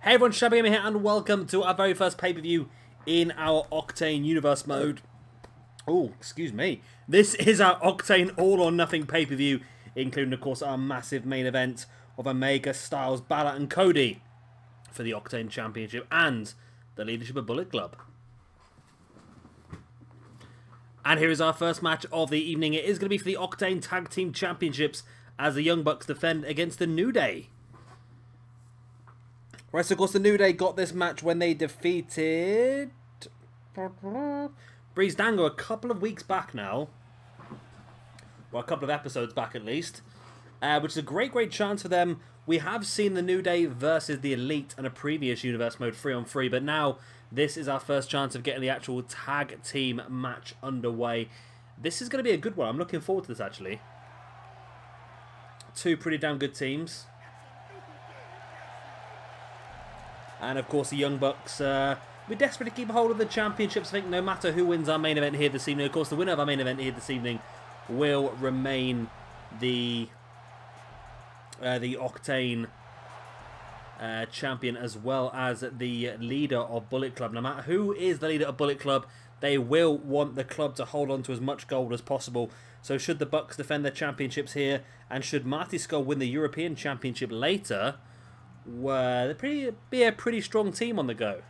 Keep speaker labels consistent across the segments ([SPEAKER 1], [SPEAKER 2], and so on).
[SPEAKER 1] Hey everyone, Shabby Gamer here, and welcome to our very first pay-per-view in our Octane universe mode. Oh, excuse me. This is our Octane all-or-nothing pay-per-view, including, of course, our massive main event of Omega, Styles, Balor, and Cody for the Octane Championship and the leadership of Bullet Club. And here is our first match of the evening. It is going to be for the Octane Tag Team Championships as the Young Bucks defend against the New Day. Right, so of course the New Day got this match when they defeated Breezango a couple of weeks back now. Well, a couple of episodes back at least. Which is a great chance for them. We have seen the New Day versus the Elite in a previous universe mode 3-on-3, but now this is our first chance of getting the actual tag team match underway. This is going to be a good one. I'm looking forward to this actually. Two pretty damn good teams. And of course the Young Bucks, we're desperate to keep hold of the championships. I think no matter who wins our main event here this evening, of course the winner of our main event here this evening will remain the Octane champion, as well as the leader of Bullet Club. No matter who is the leader of Bullet Club, they will want the club to hold on to as much gold as possible. So should the Bucks defend their championships here, and should Marty Scrull win the European Championship later, they'll be a pretty strong team on the go.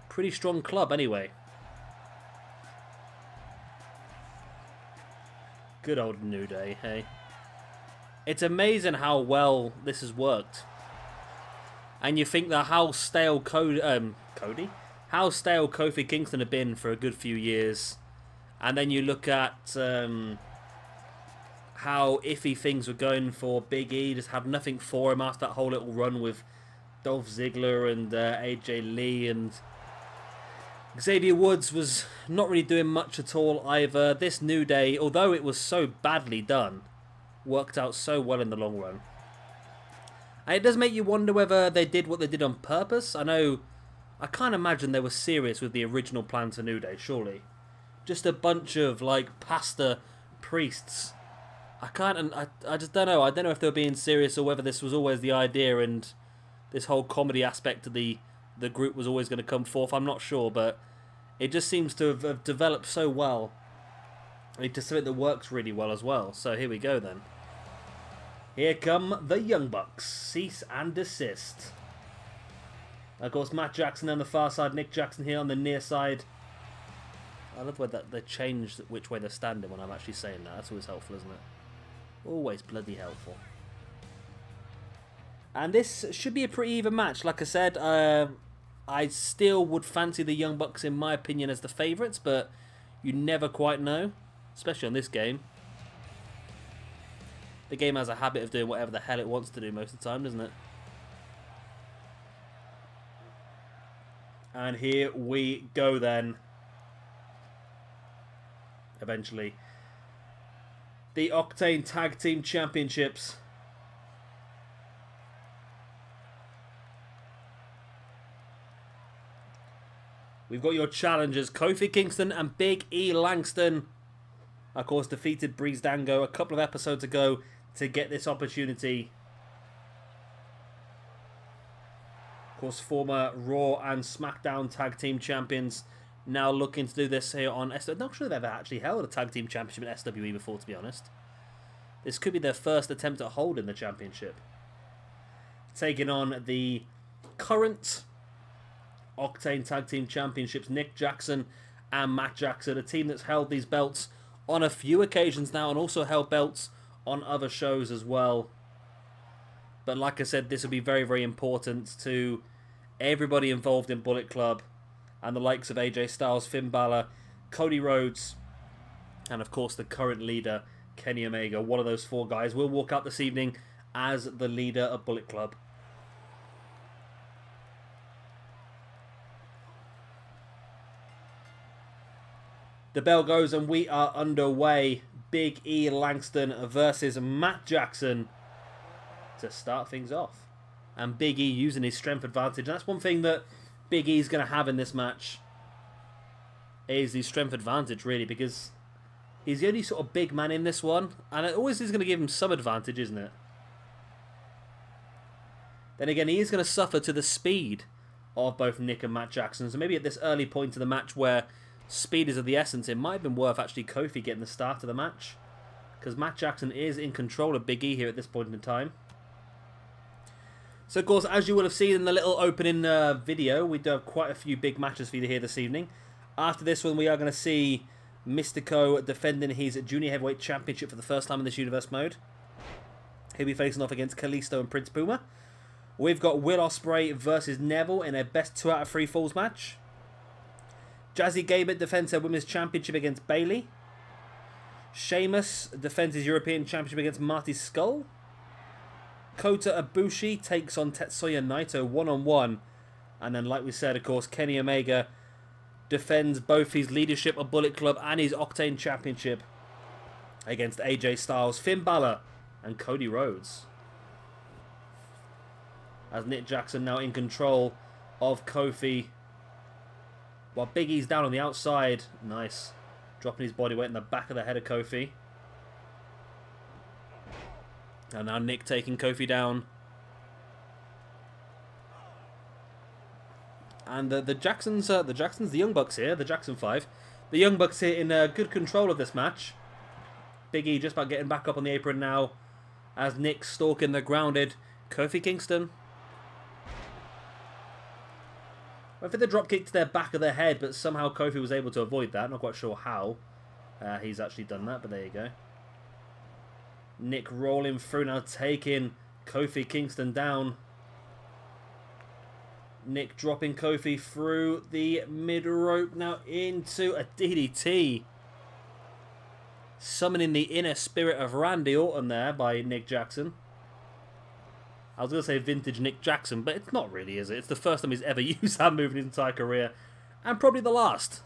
[SPEAKER 1] Pretty strong club anyway. Good old New Day, hey. It's amazing how well this has worked. And you think that how stale how stale Kofi Kingston had been for a good few years. And then you look at how iffy things were going for Big E, just had nothing for him after that whole little run with Dolph Ziggler and AJ Lee, and Xavier Woods was not really doing much at all either. This New Day, although it was so badly done, worked out so well in the long run. And it does make you wonder whether they did what they did on purpose. I can't imagine they were serious with the original plan for New Day, surely. Just a bunch of like pastor priests. I just don't know. I don't know if they were being serious or whether this was always the idea and this whole comedy aspect of the group was always going to come forth. I'm not sure, but it just seems to have developed so well. It's just something that works really well as well. So here we go then. Here come the Young Bucks. Cease and desist. Of course, Matt Jackson on the far side, Nick Jackson here on the near side. I love where they changed which way they're standing when I'm actually saying that. That's always helpful, isn't it? Always bloody helpful. And this should be a pretty even match. Like I said, I still would fancy the Young Bucks, in my opinion, as the favourites, but you never quite know, especially on this game. The game has a habit of doing whatever the hell it wants to do most of the time, doesn't it? And here we go then. Eventually. The Octane Tag Team Championships. We've got your challengers, Kofi Kingston and Big E Langston. Of course, defeated Breezango a couple of episodes ago to get this opportunity. Of course, former Raw and SmackDown Tag Team Champions. Now looking to do this here on SWE. Not sure they've ever actually held a Tag Team Championship in SWE before, to be honest. This could be their first attempt at holding the championship. Taking on the current Octane Tag Team Championships, Nick Jackson and Matt Jackson. A team that's held these belts on a few occasions now and also held belts on other shows as well. But like I said, this will be very important to everybody involved in Bullet Club. And the likes of AJ Styles, Finn Balor, Cody Rhodes, and of course the current leader, Kenny Omega. One of those four guys will walk out this evening as the leader of Bullet Club. The bell goes and we are underway. Big E Langston versus Matt Jackson to start things off. And Big E using his strength advantage. And that's one thing that Big E's going to have in this match, is the strength advantage, really, because he's the only sort of big man in this one, and it always is going to give him some advantage, isn't it? Then again, he is going to suffer to the speed of both Nick and Matt Jackson. So maybe at this early point of the match where speed is of the essence, it might have been worth actually Kofi getting the start of the match. Because Matt Jackson is in control of Big E here at this point in time. So of course, as you will have seen in the little opening video, we do have quite a few big matches for you here this evening. After this one, we are going to see Mistico defending his Junior Heavyweight Championship for the first time in this Universe mode. He'll be facing off against Kalisto and Prince Puma. We've got Will Ospreay versus Neville in a best 2 out of 3 falls match. Jazzy Gabert defends her Women's Championship against Bayley. Sheamus defends his European Championship against Marty Scrull. Kota Ibushi takes on Tetsuya Naito one-on-one. And then, like we said, of course, Kenny Omega defends both his leadership of Bullet Club and his Octane Championship against AJ Styles, Finn Balor, and Cody Rhodes. As Nick Jackson now in control of Kofi. While Big E's down on the outside. Nice. Dropping his body weight in the back of the head of Kofi. And now Nick taking Kofi down. And the Jacksons, the Young Bucks here, the Jackson 5. The Young Bucks here in good control of this match. Big E just about getting back up on the apron now. As Nick's stalking the grounded Kofi Kingston. Went for the dropkick to their back of their head, but somehow Kofi was able to avoid that. Not quite sure how he's actually done that, but there you go. Nick rolling through now, taking Kofi Kingston down. Nick dropping Kofi through the mid-rope now into a DDT. Summoning the inner spirit of Randy Orton there by Nick Jackson. I was going to say vintage Nick Jackson, but it's not really, is it? It's the first time he's ever used that move in his entire career. And probably the last.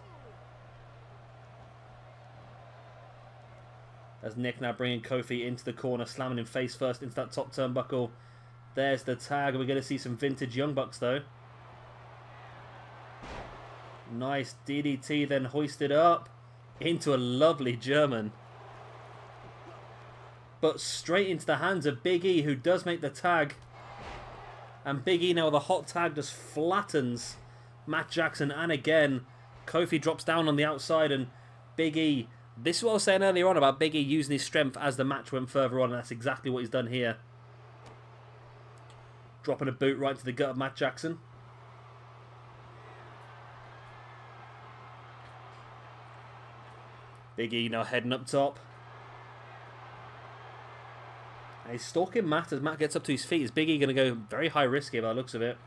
[SPEAKER 1] As Nick now bringing Kofi into the corner, slamming him face first into that top turnbuckle. There's the tag. We're going to see some vintage Young Bucks, though. Nice DDT, then hoisted up into a lovely German. But straight into the hands of Big E, who does make the tag. And Big E now with a hot tag just flattens Matt Jackson. And again, Kofi drops down on the outside. And Big E, this is what I was saying earlier on about Big E using his strength as the match went further on. And that's exactly what he's done here. Dropping a boot right to the gut of Matt Jackson. Big E now heading up top. And he's stalking Matt as Matt gets up to his feet. Is Big E going to go very high risk here by the looks of it?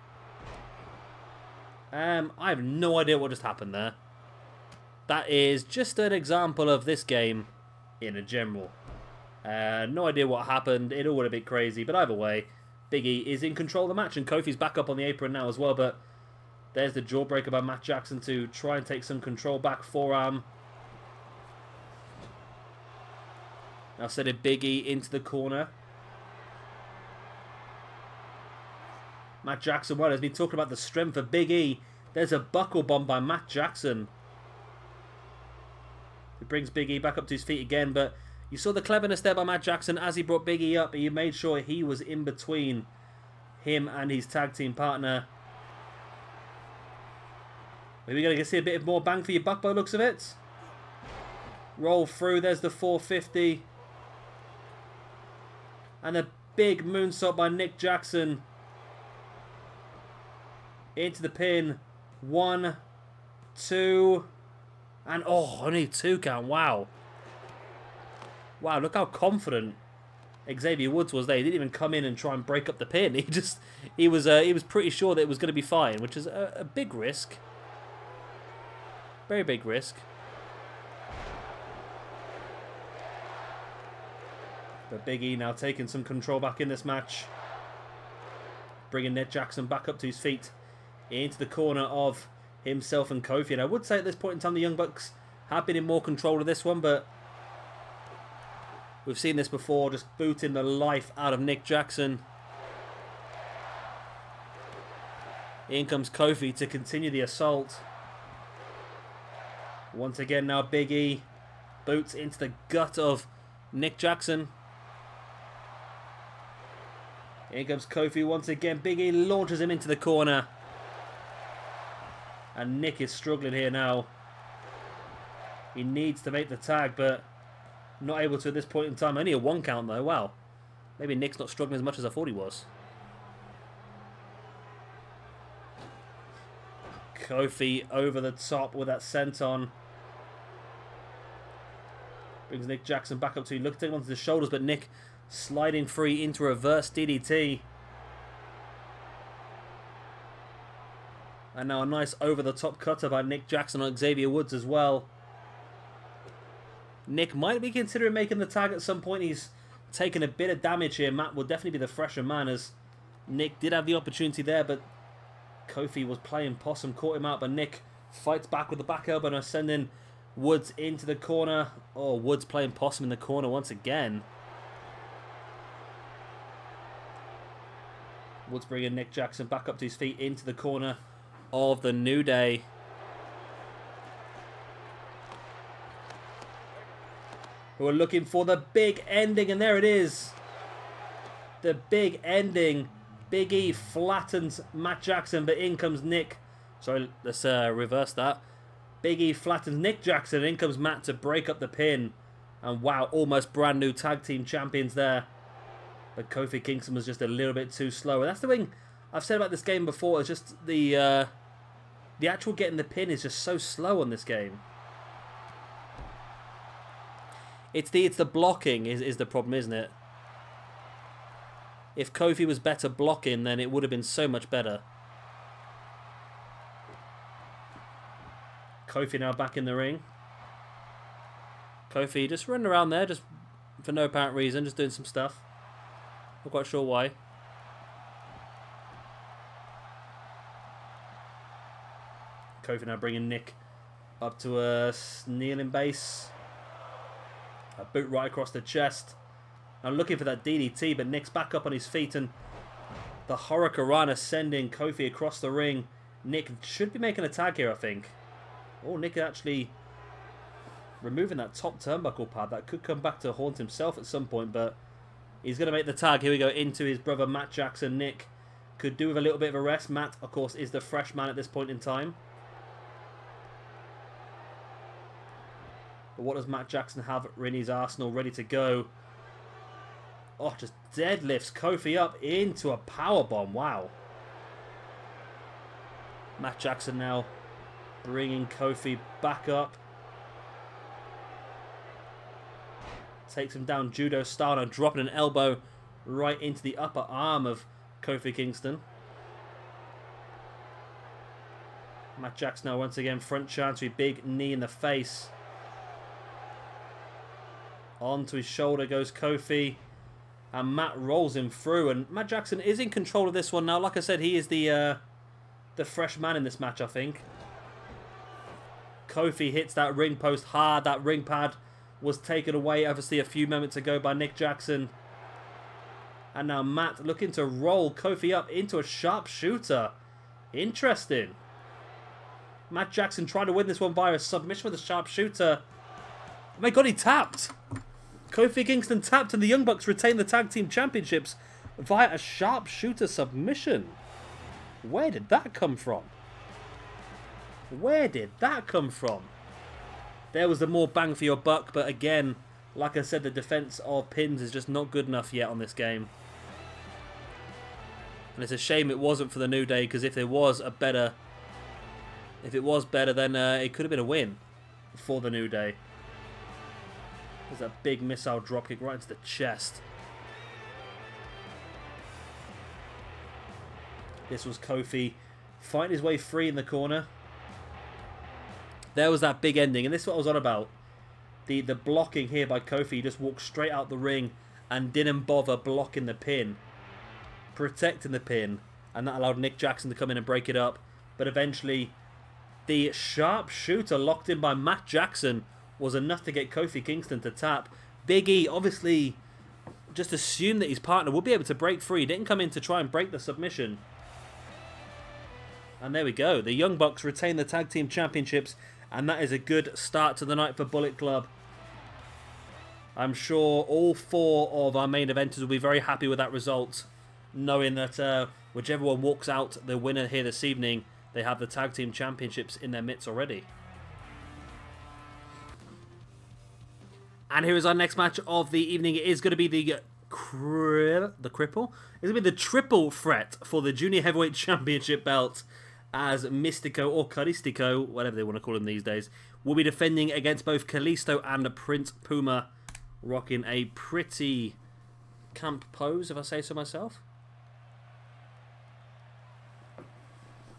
[SPEAKER 1] I have no idea what just happened there. That is just an example of this game in a general. No idea what happened. It all went a bit crazy. But either way, Big E is in control of the match. And Kofi's back up on the apron now as well. But there's the jawbreaker by Matt Jackson to try and take some control back. Forearm. Now sending Big E into the corner. Matt Jackson, well, has been talking about the strength of Big E. There's a buckle bomb by Matt Jackson. It brings Big E back up to his feet again, but you saw the cleverness there by Matt Jackson as he brought Big E up. He made sure he was in between him and his tag team partner. Maybe going to see a bit more bang for your buck by the looks of it. Roll through, there's the 450. And a big moonsault by Nick Jackson. Into the pin. 1, 2, and oh, only 2 count. Wow. Wow, look how confident Xavier Woods was there. He didn't even come in and try and break up the pin. He was pretty sure that it was going to be fine, which is a big risk. Very big risk. But Big E now taking some control back in this match. Bringing Nick Jackson back up to his feet. Into the corner of himself and Kofi. And I would say at this point in time the Young Bucks have been in more control of this one. But we've seen this before. Just booting the life out of Nick Jackson. In comes Kofi to continue the assault. Once again now Big E boots into the gut of Nick Jackson. Here comes Kofi once again. Big E launches him into the corner. And Nick is struggling here now. He needs to make the tag, but not able to at this point in time. Only a 1 count though. Wow. Maybe Nick's not struggling as much as I thought he was. Kofi over the top with that senton. Brings Nick Jackson back up to him. Look at him onto the shoulders, but Nick sliding free into reverse DDT. And now a nice over-the-top cutter by Nick Jackson on Xavier Woods as well. Nick might be considering making the tag at some point. He's taken a bit of damage here. Matt will definitely be the fresher man, as Nick did have the opportunity there, but Kofi was playing possum, caught him out, but Nick fights back with the back elbow and sending Woods into the corner. Oh, Woods playing possum in the corner once again. Woods bringing Nick Jackson back up to his feet into the corner of the New Day. Who are looking for the big ending, and there it is. The big ending. Big E flattens Matt Jackson, but in comes Nick. Sorry, let's reverse that. Big E flattens Nick Jackson, in comes Matt to break up the pin. And wow, almost brand new tag team champions there. But Kofi Kingston was just a little bit too slow. And that's the thing I've said about this game before. It's just the actual getting the pin is just so slow on this game. It's the blocking is the problem, isn't it? If Kofi was better blocking, then it would have been so much better. Kofi now back in the ring. Kofi just running around there, just for no apparent reason, just doing some stuff. Not quite sure why. Kofi now bringing Nick up to a kneeling base. A boot right across the chest. Now looking for that DDT, but Nick's back up on his feet, and the Hurricanrana sending Kofi across the ring. Nick should be making a tag here, I think. Oh, Nick actually removing that top turnbuckle pad. That could come back to haunt himself at some point, but he's going to make the tag. Here we go into his brother Matt Jackson. Nick could do with a little bit of a rest. Matt, of course, is the fresh man at this point in time. But what does Matt Jackson have in his arsenal ready to go? Oh, just deadlifts Kofi up into a powerbomb. Wow. Matt Jackson now bringing Kofi back up. Takes him down judo style, and dropping an elbow right into the upper arm of Kofi Kingston. Matt Jackson now once again front chancery, big knee in the face. Onto his shoulder goes Kofi. And Matt rolls him through, and Matt Jackson is in control of this one now. Like I said, he is the fresh man in this match, I think. Kofi hits that ring post hard. That ring pad was taken away, obviously, a few moments ago by Nick Jackson. And now Matt looking to roll Kofi up into a sharpshooter. Interesting. Matt Jackson trying to win this one via a submission with a sharpshooter. Oh my God, he tapped. Kofi Kingston tapped, and the Young Bucks retain the Tag Team Championships via a sharpshooter submission. Where did that come from? Where did that come from? There was the more bang for your buck, but again, like I said, the defense of pins is just not good enough yet on this game. And it's a shame it wasn't for the New Day, because if it was better, then it could have been a win for the New Day. There's that big missile dropkick right into the chest. This was Kofi fighting his way free in the corner. There was that big ending, and this is what I was on about. The blocking here by Kofi. He just walked straight out the ring and didn't bother blocking the pin, protecting the pin, and that allowed Nick Jackson to come in and break it up. But eventually, the sharpshooter locked in by Matt Jackson was enough to get Kofi Kingston to tap. Big E obviously just assumed that his partner would be able to break free. He didn't come in to try and break the submission. And there we go. The Young Bucks retain the Tag Team Championships, and that is a good start to the night for Bullet Club. I'm sure all four of our main eventers will be very happy with that result. knowing that whichever one walks out the winner here this evening, they have the Tag Team Championships in their midst already. And here is our next match of the evening. It is going to be the cripple. It's going to be the triple threat for the Junior Heavyweight Championship belt, as Mistico or Kalisto, whatever they want to call him these days, will be defending against both Kalisto and Prince Puma, rocking a pretty camp pose, if I say so myself.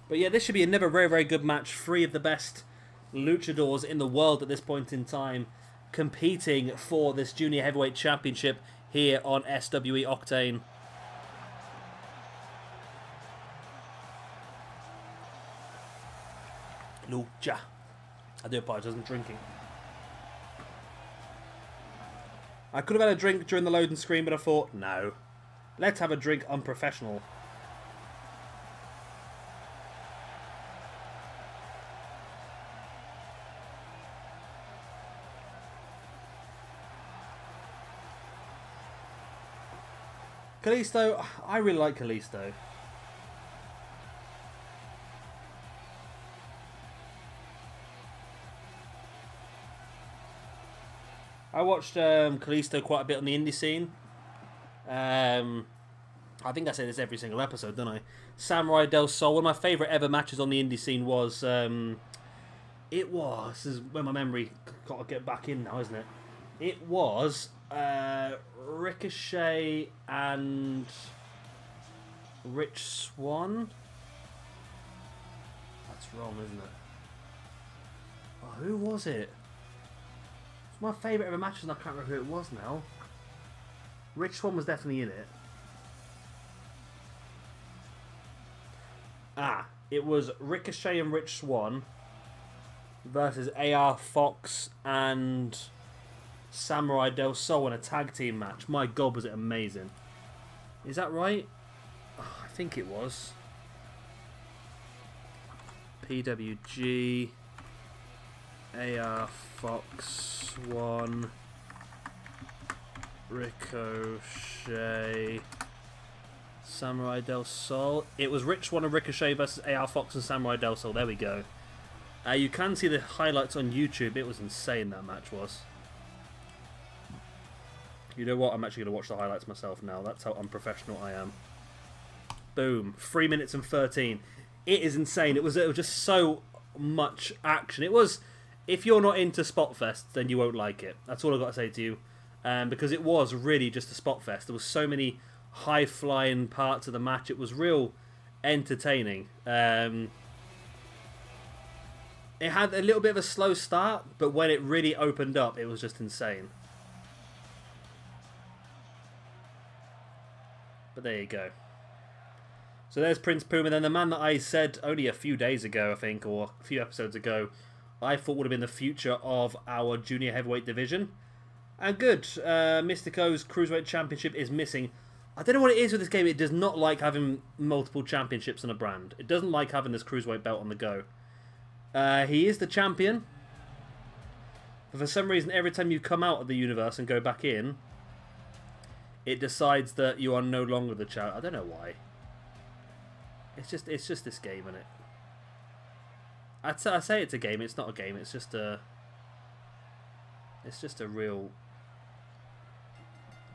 [SPEAKER 1] But yeah, this should be another very, very good match. 3 of the best luchadors in the world at this point in time competing for this Junior Heavyweight Championship here on SWE Octane. Lucha. I do apologise, I'm drinking. I could have had a drink during the loading screen, but I thought, no. Let's have a drink unprofessional. Kalisto, I really like Kalisto. I watched Kalisto quite a bit on the indie scene. I think I say this every single episode, don't I? Samurai del Sol, one of my favourite ever matches on the indie scene was... this is where my memory got to get back in now, isn't it? It was Ricochet and Rich Swann. That's wrong, isn't it? Oh, who was it? It's my favourite ever matches and I can't remember who it was now. Rich Swann was definitely in it. It was Ricochet and Rich Swann versus AR Fox and Samurai del Sol in a tag team match. My God, was it amazing. Is that right? Oh, I think it was. PWG, AR Fox, Swan, Ricochet, Samurai del Sol. It was Rich Swann and Ricochet versus AR Fox and Samurai del Sol. There we go. You can see the highlights on YouTube. It was insane, that match was. You know what? I'm actually going to watch the highlights myself now. That's how unprofessional I am. Boom. 3 minutes and 13. It is insane. It was just so much action. It was... If you're not into spot fests, then you won't like it. That's all I've got to say to you. Because it was really just a spot fest. There was so many high-flying parts of the match. It was real entertaining. It had a little bit of a slow start, but when it really opened up, it was just insane. But there you go. So there's Prince Puma. Then the man that I said only a few days ago, I think, or a few episodes ago, I thought would have been the future of our junior heavyweight division. And good. Mistico's Cruiserweight Championship is missing. I don't know what it is with this game. It does not like having multiple championships on a brand. It doesn't like having this Cruiserweight belt on the go. He is the champion. But for some reason, every time you come out of the universe and go back in, it decides that you are no longer the champ. I don't know why. It's just this game, isn't it? I say it's a game. It's not a game. It's just a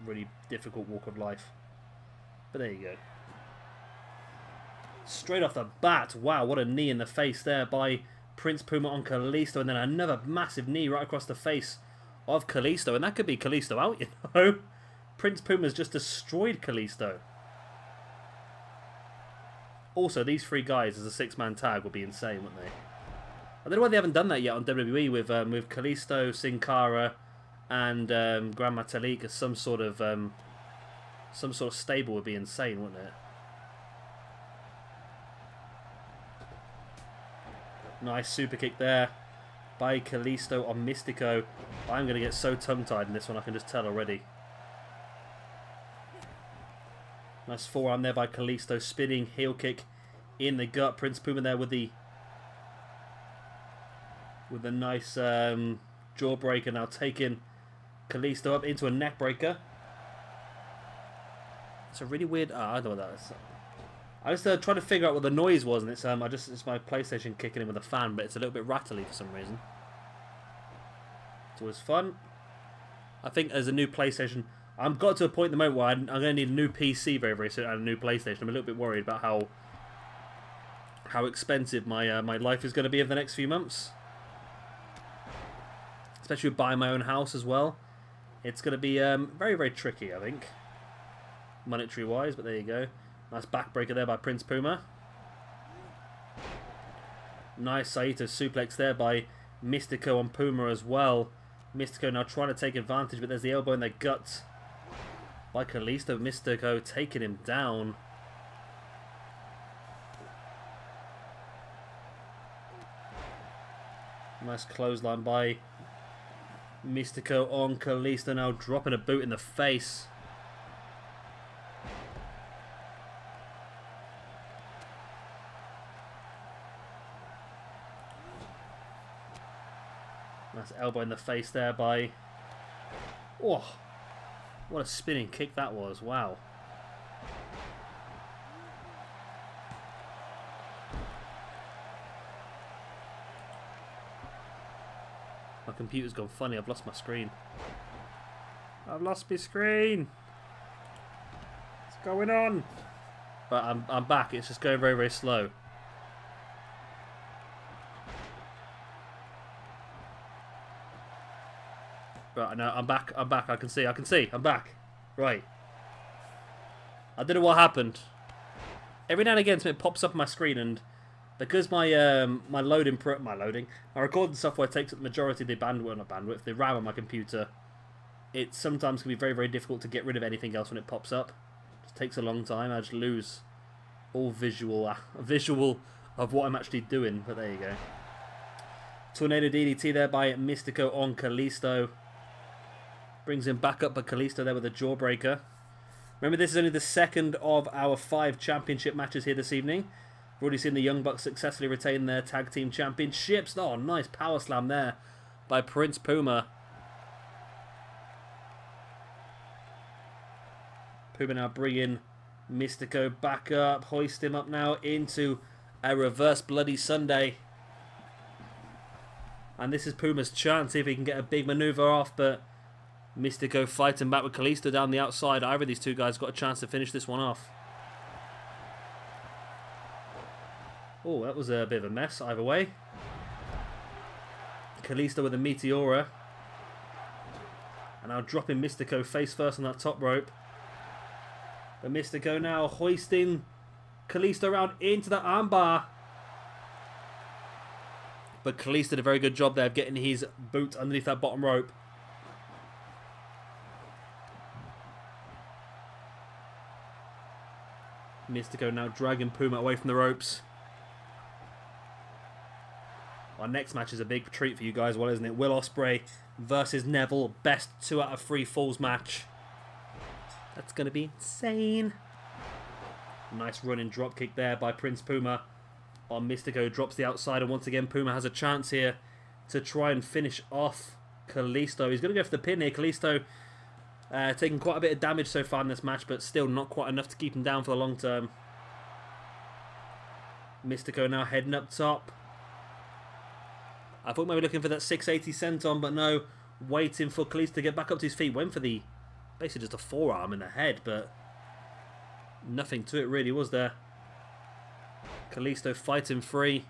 [SPEAKER 1] really difficult walk of life. But there you go. Straight off the bat, wow! What a knee in the face there by Prince Puma on Kalisto, and then another massive knee right across the face of Kalisto, and that could be Kalisto out, you know. Prince Puma's just destroyed Kalisto. Also, these 3 guys as a 6-man tag would be insane, wouldn't they? I don't know why they haven't done that yet on WWE with Kalisto, Sin Cara, and Gran Metalik as some sort of stable would be insane, wouldn't it? Nice super kick there by Kalisto on Mistico. I'm going to get so tongue-tied in this one, I can just tell already. Nice forearm there by Kalisto, spinning heel kick in the gut. Prince Puma there with the nice jawbreaker, now taking Kalisto up into a neck breaker. It's a really weird... I don't know what that is. I was trying to figure out what the noise was, and it's my PlayStation kicking in with a fan, but it's a little bit rattly for some reason. It's always fun. I think as a new PlayStation... I've got to a point at the moment where I'm going to need a new PC very, very soon and a new PlayStation. I'm a little bit worried about how expensive my life is going to be over the next few months. Especially with buying my own house as well. It's going to be very, very tricky, I think. Monetary-wise, but there you go. Nice backbreaker there by Prince Puma. Nice Saito suplex there by Mistico on Puma as well. Mistico now trying to take advantage, but there's the elbow in the gut by Kalisto. Mistico taking him down. Nice clothesline by Mistico on Kalisto, now dropping a boot in the face. Nice elbow in the face there by... Oh, what a spinning kick that was. Wow. My computer's gone funny. I've lost my screen. I've lost my screen. What's going on? But I'm back. It's just going very, very slow. Right, no, I'm back. I'm back. I can see. I'm back. Right. I don't know what happened. Every now and again, something pops up on my screen, and because my recording software takes up the majority of the bandwidth, the RAM on my computer, it sometimes can be very, very difficult to get rid of anything else when it pops up. It just takes a long time. I just lose all visual of what I'm actually doing. But there you go. Tornado DDT there by Mistico on Kalisto. Brings him back up by Kalisto there with a jawbreaker. Remember, this is only the second of our 5 championship matches here this evening. We've already seen the Young Bucks successfully retain their tag team championships. Oh, nice power slam there by Prince Puma. Puma now bringing Mistico back up. Hoist him up now into a reverse Bloody Sunday. And this is Puma's chance, see if he can get a big maneuver off, but Mistico fighting back with Kalisto down the outside. Either of these two guys got a chance to finish this one off. Oh, that was a bit of a mess either way. Kalisto with a Meteora. And now dropping Mistico face first on that top rope. But Mistico now hoisting Kalisto around into the armbar. But Kalisto did a very good job there of getting his boot underneath that bottom rope. Mistico now dragging Puma away from the ropes. Our next match is a big treat for you guys, well, isn't it? Will Ospreay versus Neville. Best 2 out of 3 falls match. That's going to be insane. Nice running drop kick there by Prince Puma. On Mistico, drops the outside, and once again Puma has a chance here to try and finish off Kalisto. He's going to go for the pin here. Kalisto taking quite a bit of damage so far in this match, but still not quite enough to keep him down for the long term. Mistico now heading up top. I thought maybe looking for that 680 senton, but no, waiting for Kalisto to get back up to his feet. Went for the, basically just a forearm in the head, but nothing to it really, was there? Kalisto fighting free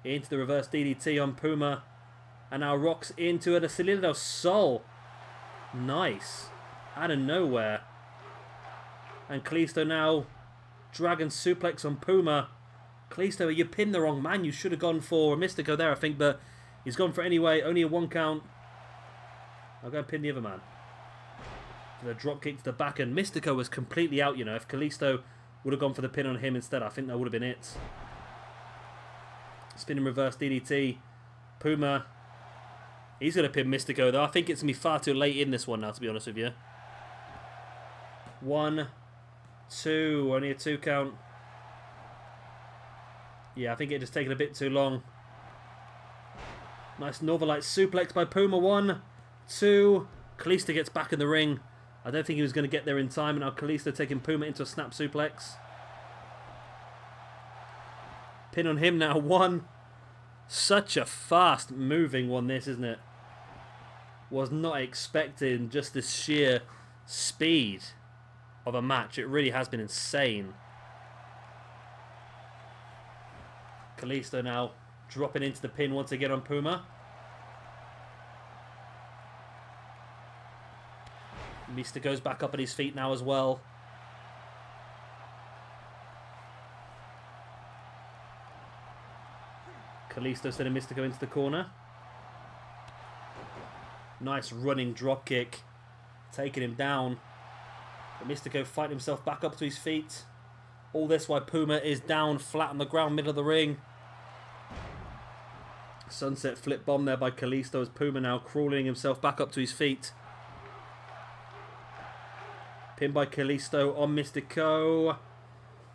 [SPEAKER 1] into the reverse DDT on Puma, and now rocks into a Salida del Sol. Nice. Out of nowhere. And Kalisto now dragon suplex on Puma. Kalisto, you pinned the wrong man. You should have gone for Mistico there, I think, but he's gone for it anyway. Only a 1 count. I'll go and pin the other man. For the drop kick to the back, and Mistico was completely out, you know. If Kalisto would have gone for the pin on him instead, I think that would have been it. Spinning reverse DDT. Puma. He's going to pin Mistico, though. I think it's going to be far too late in this one now, to be honest with you. 1, 2. Only a 2 count. Yeah, I think it just taken a bit too long. Nice Northern Light suplex by Puma. 1, 2. Kalisto gets back in the ring. I don't think he was going to get there in time. And now Kalisto taking Puma into a snap suplex. Pin on him now. One. Such a fast moving one, this, isn't it? Was not expecting just the sheer speed of a match. It really has been insane. Kalisto now dropping into the pin once again on Puma. Mistico's back up on his feet now as well. Kalisto sending Mistico into the corner. Nice running drop kick. Taking him down. But Mistico fighting himself back up to his feet. All this while Puma is down flat on the ground, middle of the ring. Sunset flip bomb there by Kalisto as Puma now crawling himself back up to his feet. Pin by Kalisto on Mistico.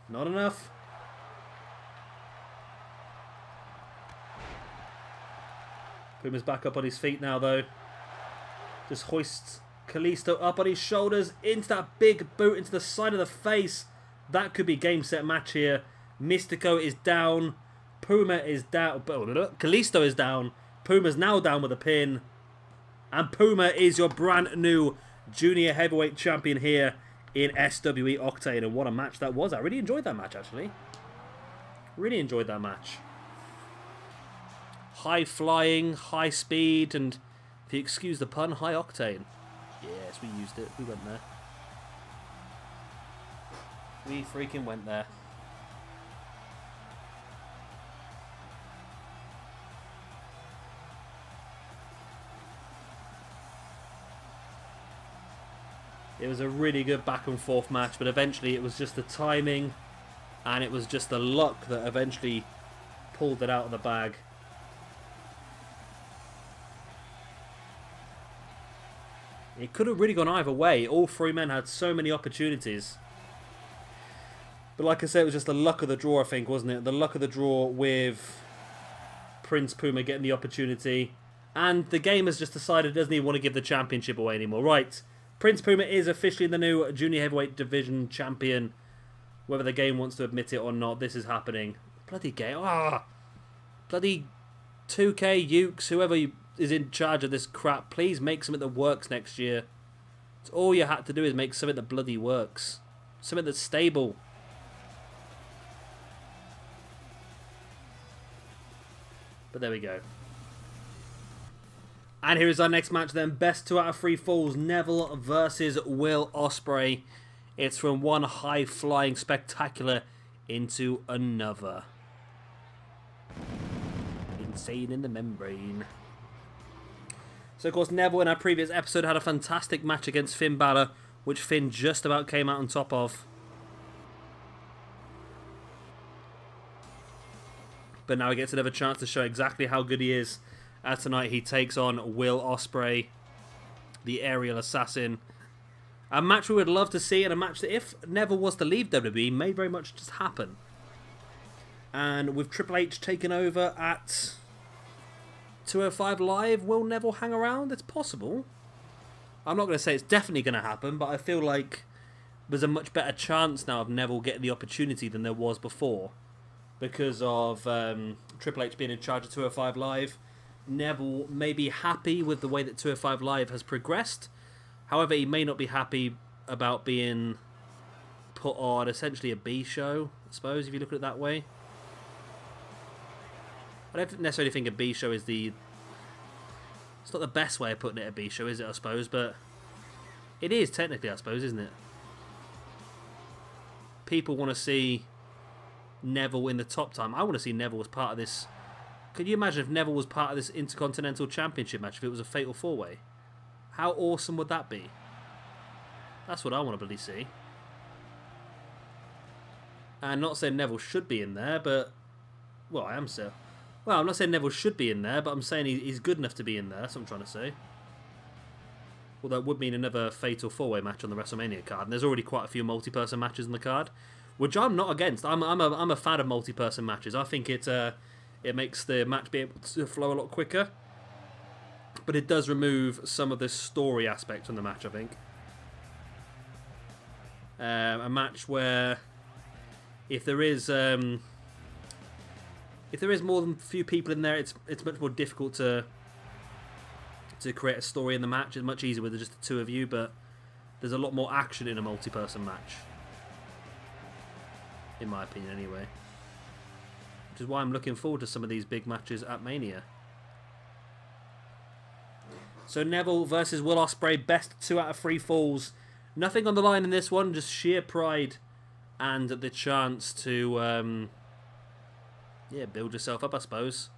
[SPEAKER 1] Not enough. Puma's back up on his feet now though. Just hoists Kalisto up on his shoulders into that big boot into the side of the face. That could be game set match here. Mistico is down. Puma is down. Kalisto is down. Puma's now down with a pin. And Puma is your brand new junior heavyweight champion here in SWE Octane. And what a match that was. I really enjoyed that match actually. Really enjoyed that match. High flying, high speed, and if you excuse the pun, high octane. Yes, we used it. We went there. We freaking went there. It was a really good back and forth match, but eventually it was just the timing and it was just the luck that eventually pulled it out of the bag. It could have really gone either way. All three men had so many opportunities. But like I said, it was just the luck of the draw, I think, wasn't it? The luck of the draw with Prince Puma getting the opportunity. And the game has just decided it doesn't even want to give the championship away anymore. Right, Prince Puma is officially the new Junior Heavyweight Division champion. Whether the game wants to admit it or not, this is happening. Bloody game. Ah! Bloody 2K, Ukes, whoever is in charge of this crap, please make something that works next year. It's all you had to do is make something that bloody works. Something that's stable. But there we go. And here is our next match then. Best 2 out of 3 falls. Neville versus Will Ospreay. It's from one high-flying spectacular into another. Insane in the membrane. So, of course, Neville in our previous episode had a fantastic match against Finn Balor, which Finn just about came out on top of. But now he gets another chance to show exactly how good he is. As tonight he takes on Will Ospreay, the aerial assassin. A match we would love to see, and a match that if Neville was to leave WWE, may very much just happen. And with Triple H taking over at 205 Live, will Neville hang around? It's possible. I'm not going to say it's definitely going to happen, but I feel like there's a much better chance now of Neville getting the opportunity than there was before. Because of Triple H being in charge of 205 Live. Neville may be happy with the way that 205 Live has progressed. However, he may not be happy about being put on essentially a B show, I suppose, if you look at it that way. I don't necessarily think a B show is the... It's not the best way of putting it, a B show, is it, I suppose? But it is, technically, I suppose, isn't it? People want to see Neville in the top time. I want to see Neville as part of this. Could you imagine if Neville was part of this Intercontinental Championship match, if it was a Fatal 4-Way? How awesome would that be? That's what I want to really see. And not saying Neville should be in there, but... Well, I am, sir. Well, I'm not saying Neville should be in there, but I'm saying he's good enough to be in there. That's what I'm trying to say. Well, that would mean another Fatal 4-Way match on the WrestleMania card. And there's already quite a few multi-person matches on the card, which I'm not against. I'm a fan of multi-person matches. I think it makes the match be able to flow a lot quicker. But it does remove some of the story aspect from the match, I think. A match where if there is more than a few people in there, it's much more difficult to create a story in the match. It's much easier with just the two of you, but there's a lot more action in a multi-person match, in my opinion anyway. Which is why I'm looking forward to some of these big matches at Mania. So Neville versus Will Ospreay, best 2 out of 3 falls. Nothing on the line in this one, just sheer pride and the chance to build yourself up, I suppose.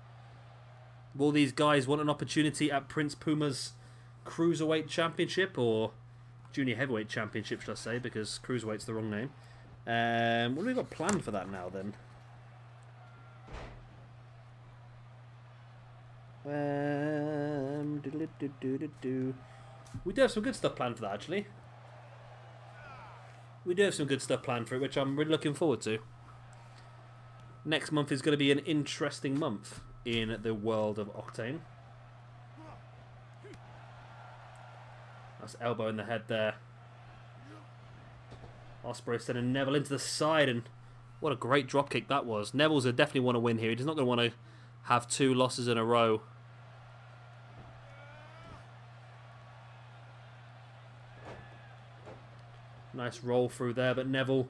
[SPEAKER 1] Will these guys want an opportunity at Prince Puma's Cruiserweight Championship, or Junior Heavyweight Championship, should I say, because Cruiserweight's the wrong name. What have we got planned for that now, then? We do have some good stuff planned for that, actually. We do have some good stuff planned for it, which I'm really looking forward to. Next month is going to be an interesting month in the world of Octane. That's elbow in the head there. Ospreay sending Neville into the side, and what a great dropkick that was. Neville's will definitely want to win here. He's not going to want to have 2 losses in a row. Nice roll through there, but Neville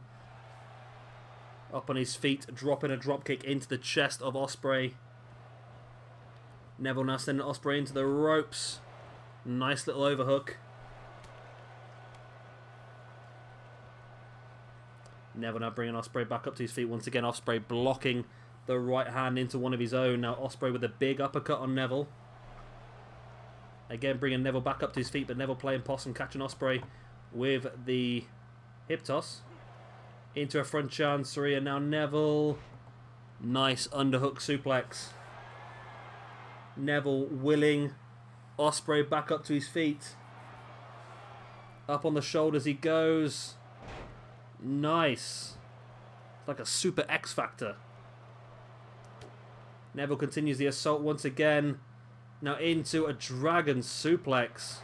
[SPEAKER 1] up on his feet, dropping a dropkick into the chest of Ospreay. Neville now sending Ospreay into the ropes. Nice little overhook. Neville now bringing Ospreay back up to his feet once again. Ospreay blocking the right hand into one of his own. Now Ospreay with a big uppercut on Neville. Again bringing Neville back up to his feet, but Neville playing possum, catching Ospreay with the hip toss into a front chancery, and now Neville, nice underhook suplex. Neville willing Ospreay back up to his feet, up on the shoulders he goes. Nice, it's like a super X Factor. Neville continues the assault once again, now into a dragon suplex.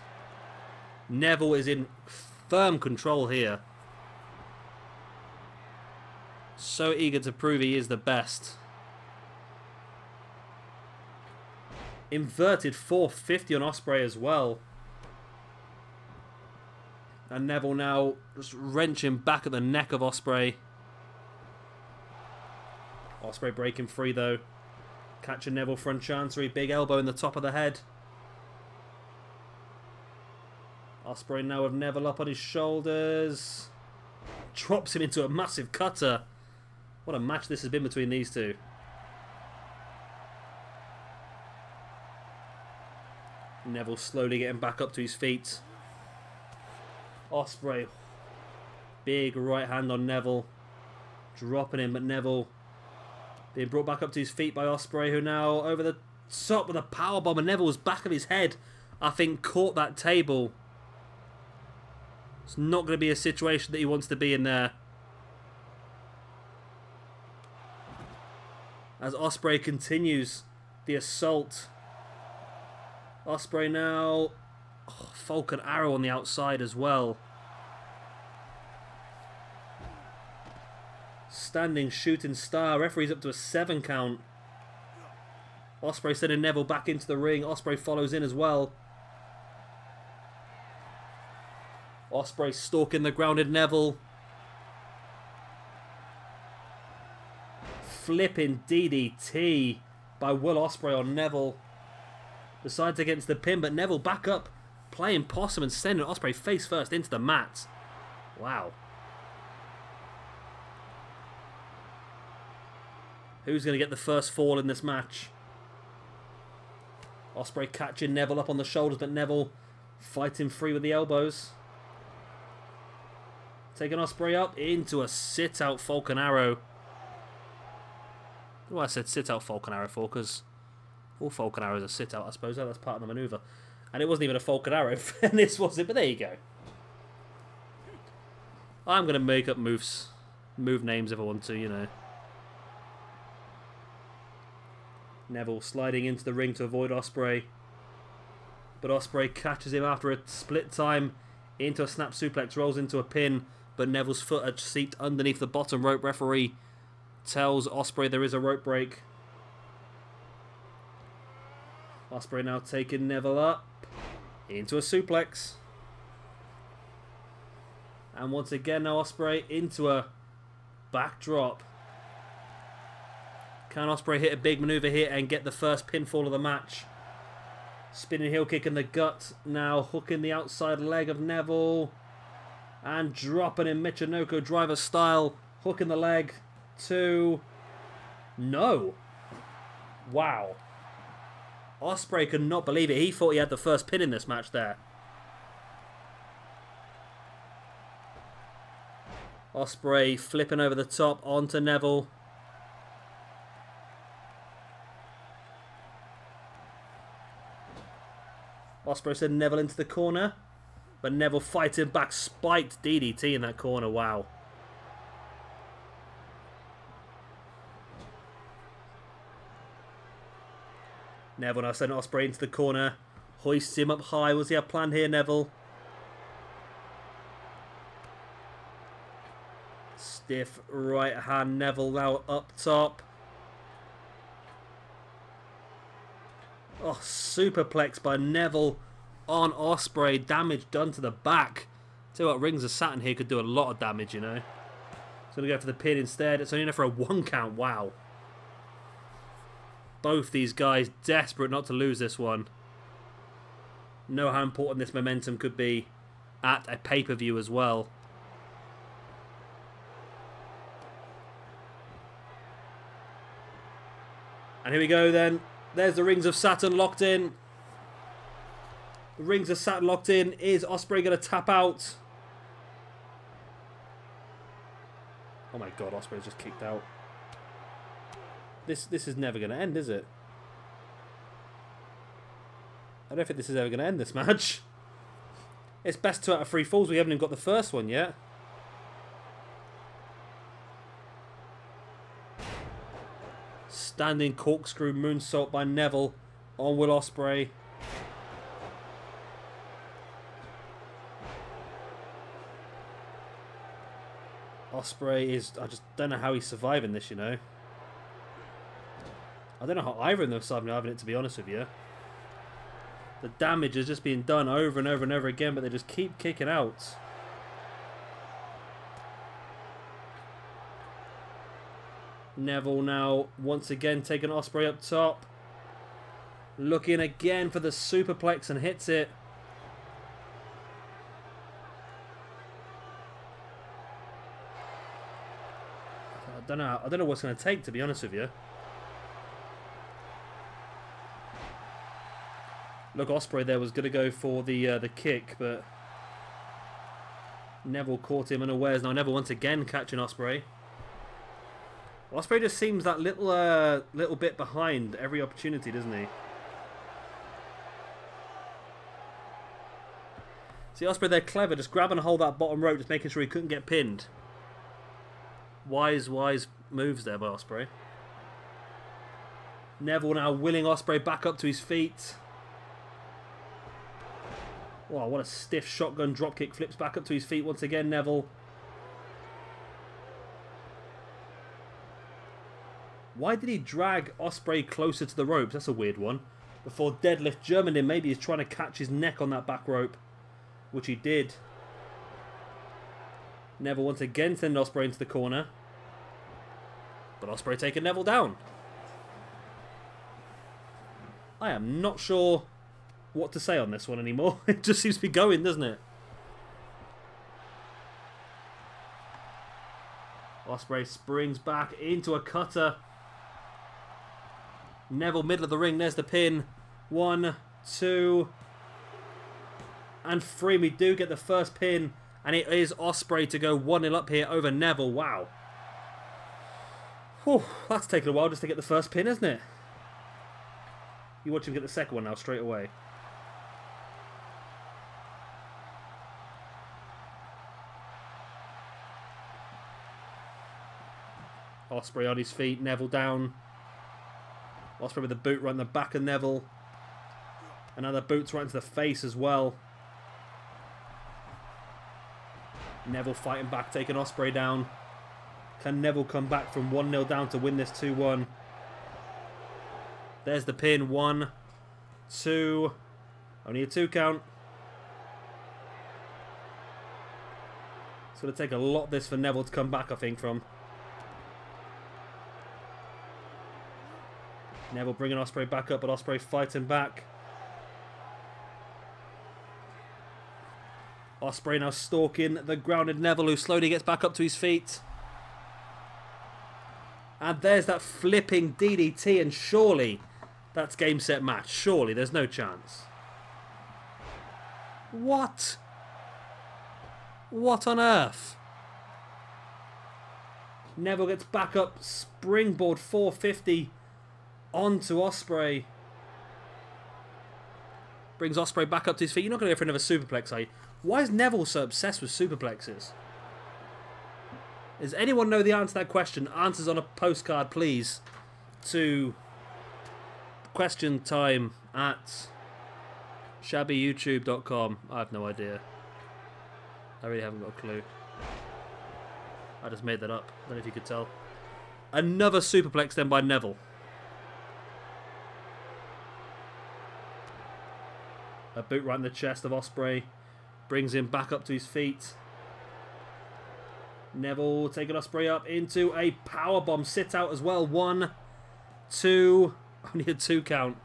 [SPEAKER 1] Neville is in firm control here. So eager to prove he is the best. Inverted 450 on Ospreay as well. And Neville now just wrenching back at the neck of Ospreay. Ospreay breaking free though. Catching Neville front chancery. Big elbow in the top of the head. Ospreay now with Neville up on his shoulders. Drops him into a massive cutter. What a match this has been between these two. Neville slowly getting back up to his feet. Ospreay, big right hand on Neville. Dropping him, but Neville being brought back up to his feet by Ospreay, who now over the top with a powerbomb, and Neville's back of his head, I think, caught that table. It's not going to be a situation that he wants to be in there. As Ospreay continues the assault. Ospreay now, Falcon Arrow on the outside as well. Standing shooting star. Referee's up to a 7 count. Ospreay sending Neville back into the ring. Ospreay follows in as well. Ospreay stalking the grounded Neville. Flipping DDT by Will Ospreay on Neville. Decides against the pin, but Neville back up, playing possum and sending Ospreay face first into the mat. Wow. Who's going to get the first fall in this match? Ospreay catching Neville up on the shoulders, but Neville fighting free with the elbows. Taking Ospreay up into a sit-out Falcon Arrow. Well, I said sit-out Falcon Arrow for, because all Falcon Arrows are sit-out, I suppose. That's part of the manoeuvre. And it wasn't even a Falcon Arrow, and this was it, but there you go. I'm going to make up move names if I want to, you know. Neville sliding into the ring to avoid Ospreay. But Ospreay catches him after a split time into a snap suplex, rolls into a pin. but Neville's foot had seeped underneath the bottom rope. Referee tells Ospreay there is a rope break. Ospreay now taking Neville up into a suplex. And once again now Ospreay into a backdrop. Can Ospreay hit a big maneuver here and get the first pinfall of the match? Spinning heel kick in the gut. Now hooking the outside leg of Neville. And dropping in Michinoku driver style. Hooking the leg. 2. No. Wow. Ospreay could not believe it. He thought he had the first pin in this match there. Ospreay flipping over the top onto Neville. Ospreay sent Neville into the corner. But Neville fighting back. Spiked DDT in that corner. Wow. Neville now sent Ospreay into the corner. Hoists him up high. What's he have planned here, Neville? Stiff right hand. Neville now up top. Oh, superplex by Neville on Ospreay. Damage done to the back. Tell you what, Rings of Saturn here could do a lot of damage, you know. He's going to go for the pin instead. It's only enough for a 1 count. Wow. Both these guys desperate not to lose this one. Know how important this momentum could be at a pay-per-view as well. And here we go then. There's the Rings of Saturn locked in. The Rings of Saturn locked in. Is Ospreay going to tap out? Oh my god, Ospreay's just kicked out. This is never going to end, is it? I don't think this is ever going to end, this match. It's best 2 out of 3 falls. We haven't even got the first one yet. Standing corkscrew moonsault by Neville on Will Ospreay. Ospreay is... I just don't know how he's surviving this, you know. I don't know how either of them are surviving it, to be honest with you. The damage is just being done over and over and over again, but they just keep kicking out. Neville now once again taking Ospreay up top. Looking again for the superplex and hits it. I don't know what's going to take, to be honest with you. Look, Ospreay there was going to go for the kick, but Neville caught him unawares. Now Neville once again catching Ospreay. Ospreay just seems that little bit behind every opportunity, doesn't he? See, Ospreay, they're clever, just grabbing a hold of that bottom rope, just making sure he couldn't get pinned. Wise moves there by Ospreay. Neville now willing Ospreay back up to his feet. Wow, what a stiff shotgun dropkick. Flips back up to his feet once again, Neville. Why did he drag Ospreay closer to the ropes? That's a weird one. Before deadlift German him, maybe he's trying to catch his neck on that back rope, which he did. Neville once again sending Ospreay into the corner. But Ospreay taking Neville down. I am not sure what to say on this one anymore. It just seems to be going, doesn't it? Ospreay springs back into a cutter. Neville middle of the ring. There's the pin. 1, 2, and 3. We do get the first pin, and it is Ospreay to go 1-0 up here over Neville. Wow. Whew, that's taken a while just to get the first pin, isn't it? You watch him get the second one now straight away. Ospreay on his feet, Neville down. Ospreay with the boot right in the back of Neville. Another boot's right into the face as well. Neville fighting back, taking Ospreay down. Can Neville come back from 1-0 down to win this 2-1? There's the pin. 1, 2. Only a 2 count. It's going to take a lot this for Neville to come back, I think, from. Neville bringing Ospreay back up, but Ospreay fighting back. Ospreay now stalking the grounded Neville, who slowly gets back up to his feet. And there's that flipping DDT, and surely that's game, set, match. Surely, there's no chance. What? What on earth? Neville gets back up, springboard 450 onto Ospreay. Brings Ospreay back up to his feet. You're not going to go for another superplex, are you? Why is Neville so obsessed with superplexes? Does anyone know the answer to that question? Answers on a postcard, please, to question time at shabbyyoutube.com. I have no idea. I really haven't got a clue. I just made that up. I don't know if you could tell. Another superplex then by Neville. A boot right in the chest of Ospreay. Brings him back up to his feet. Neville taking Ospreay up into a powerbomb. Sit out as well. 1, 2. Only a 2 count.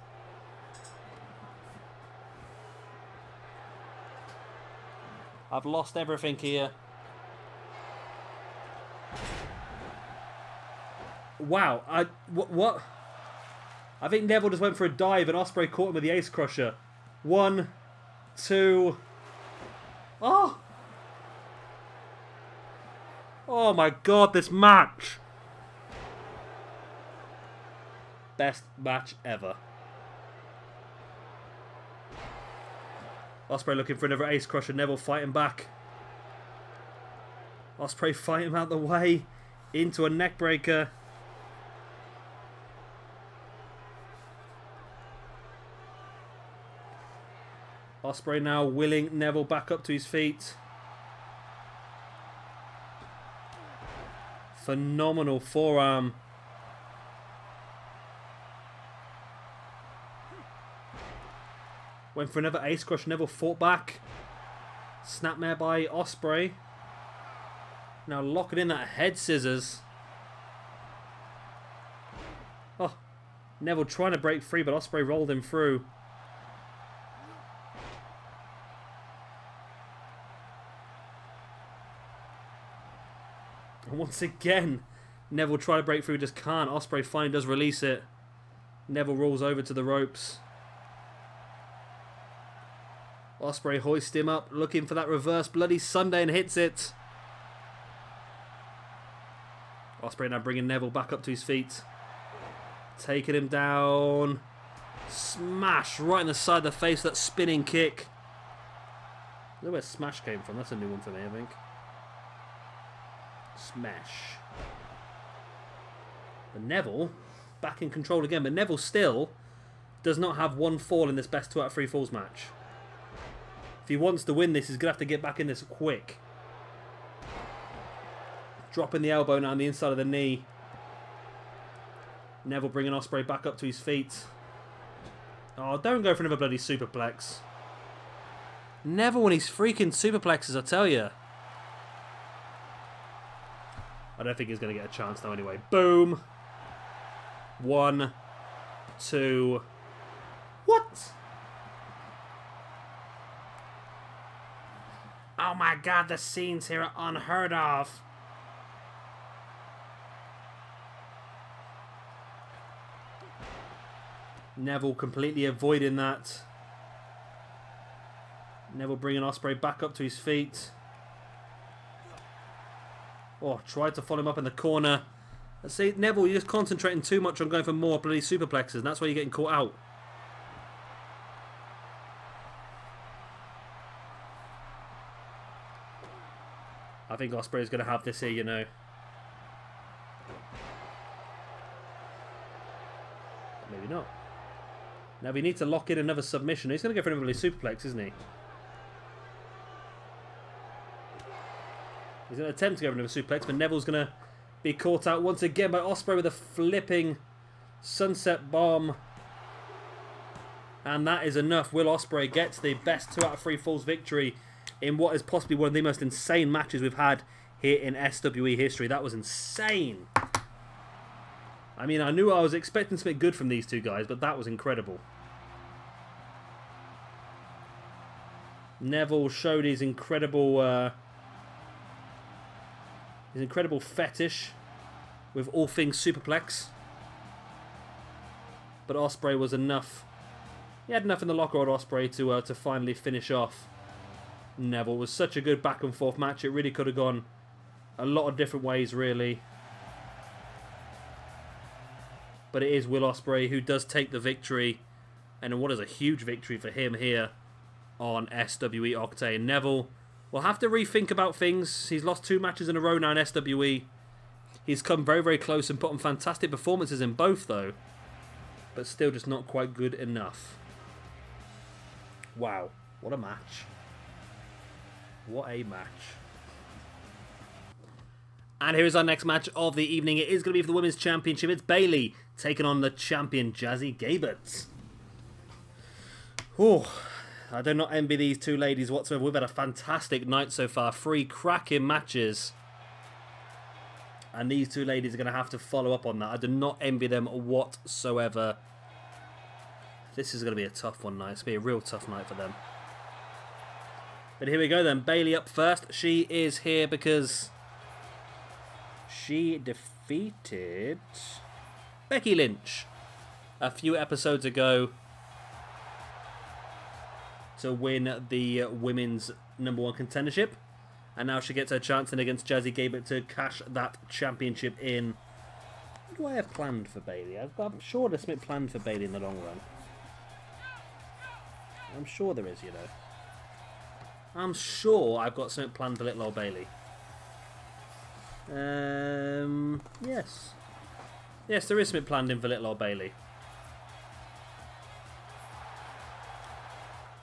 [SPEAKER 1] I've lost everything here. Wow. What? I think Neville just went for a dive and Ospreay caught him with the Ace Crusher. 1, 2. Oh! Oh my god, this match! Best match ever. Ospreay looking for another Ace Crusher. Neville fighting back. Ospreay fighting him out the way. Into a neckbreaker. Ospreay now willing Neville back up to his feet. Phenomenal forearm. Went for another Ace Crush. Neville fought back. Snapmare by Ospreay. Now locking in that head scissors. Oh, Neville trying to break free, but Ospreay rolled him through. And once again, Neville trying to break through, just can't. Ospreay finally does release it. Neville rolls over to the ropes. Ospreay hoists him up, looking for that reverse Bloody Sunday, and hits it. Ospreay now bringing Neville back up to his feet. Taking him down. Smash right in the side of the face, that spinning kick. I don't know where Smash came from. That's a new one for me, I think. Smash. But Neville back in control again, but Neville still does not have one fall in this best 2 out of 3 falls match. If he wants to win this, he's going to have to get back in this quick. Dropping the elbow now on the inside of the knee. Neville bringing Ospreay back up to his feet. Oh, don't go for another bloody superplex. Neville and his freaking superplexes, I tell you. I don't think he's going to get a chance now anyway. Boom. 1, 2. What? Oh my god, the scenes here are unheard of. Neville completely avoiding that. Neville bringing Ospreay back up to his feet. Oh, tried to follow him up in the corner. Let's see, Neville, you're just concentrating too much on going for more bloody superplexes, and that's why you're getting caught out. I think Ospreay is going to have this here, you know. Maybe not. Now we need to lock in another submission. He's going to go for another superplex, isn't he? He's going to attempt to go for another suplex, but Neville's going to be caught out once again by Ospreay with a flipping sunset bomb. And that is enough. Will Ospreay gets the best 2 out of 3 falls victory in what is possibly one of the most insane matches we've had here in SWE history. That was insane. I mean, I knew I was expecting something good from these two guys, but that was incredible. Neville showed his incredible fetish with all things superplex. But Ospreay was enough. He had enough in the locker on Ospreay to finally finish off Neville. It was such a good back and forth match. It really could have gone a lot of different ways, really. But it is Will Ospreay who does take the victory. And what is a huge victory for him here on SWE Octane. Neville will have to rethink about things. He's lost 2 matches in a row now in SWE. He's come very, very close and put on fantastic performances in both, though. But still just not quite good enough. Wow. What a match. What a match. And here is our next match of the evening. It is going to be for the Women's Championship. It's Bayley taking on the champion, Jazzy Gabert. Oh, I do not envy these two ladies whatsoever. We've had a fantastic night so far. 3 cracking matches. And these two ladies are going to have to follow up on that. I do not envy them whatsoever. This is going to be a tough one night. It's going to be a real tough night for them. But here we go then. Bayley up first. She is here because she defeated Becky Lynch a few episodes ago to win the women's #1 contendership. And now she gets her chance in against Jazzy Gabert to cash that championship in. What do I have planned for Bayley? I'm sure there's something planned for Bayley in the long run. I'm sure there is, you know. I'm sure I've got something planned for little old Bayley. Yes. Yes, there is something planned in for little old Bayley.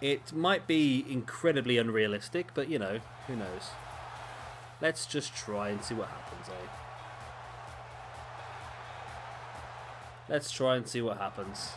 [SPEAKER 1] It might be incredibly unrealistic, but, you know, who knows. Let's just try and see what happens, eh? Let's try and see what happens.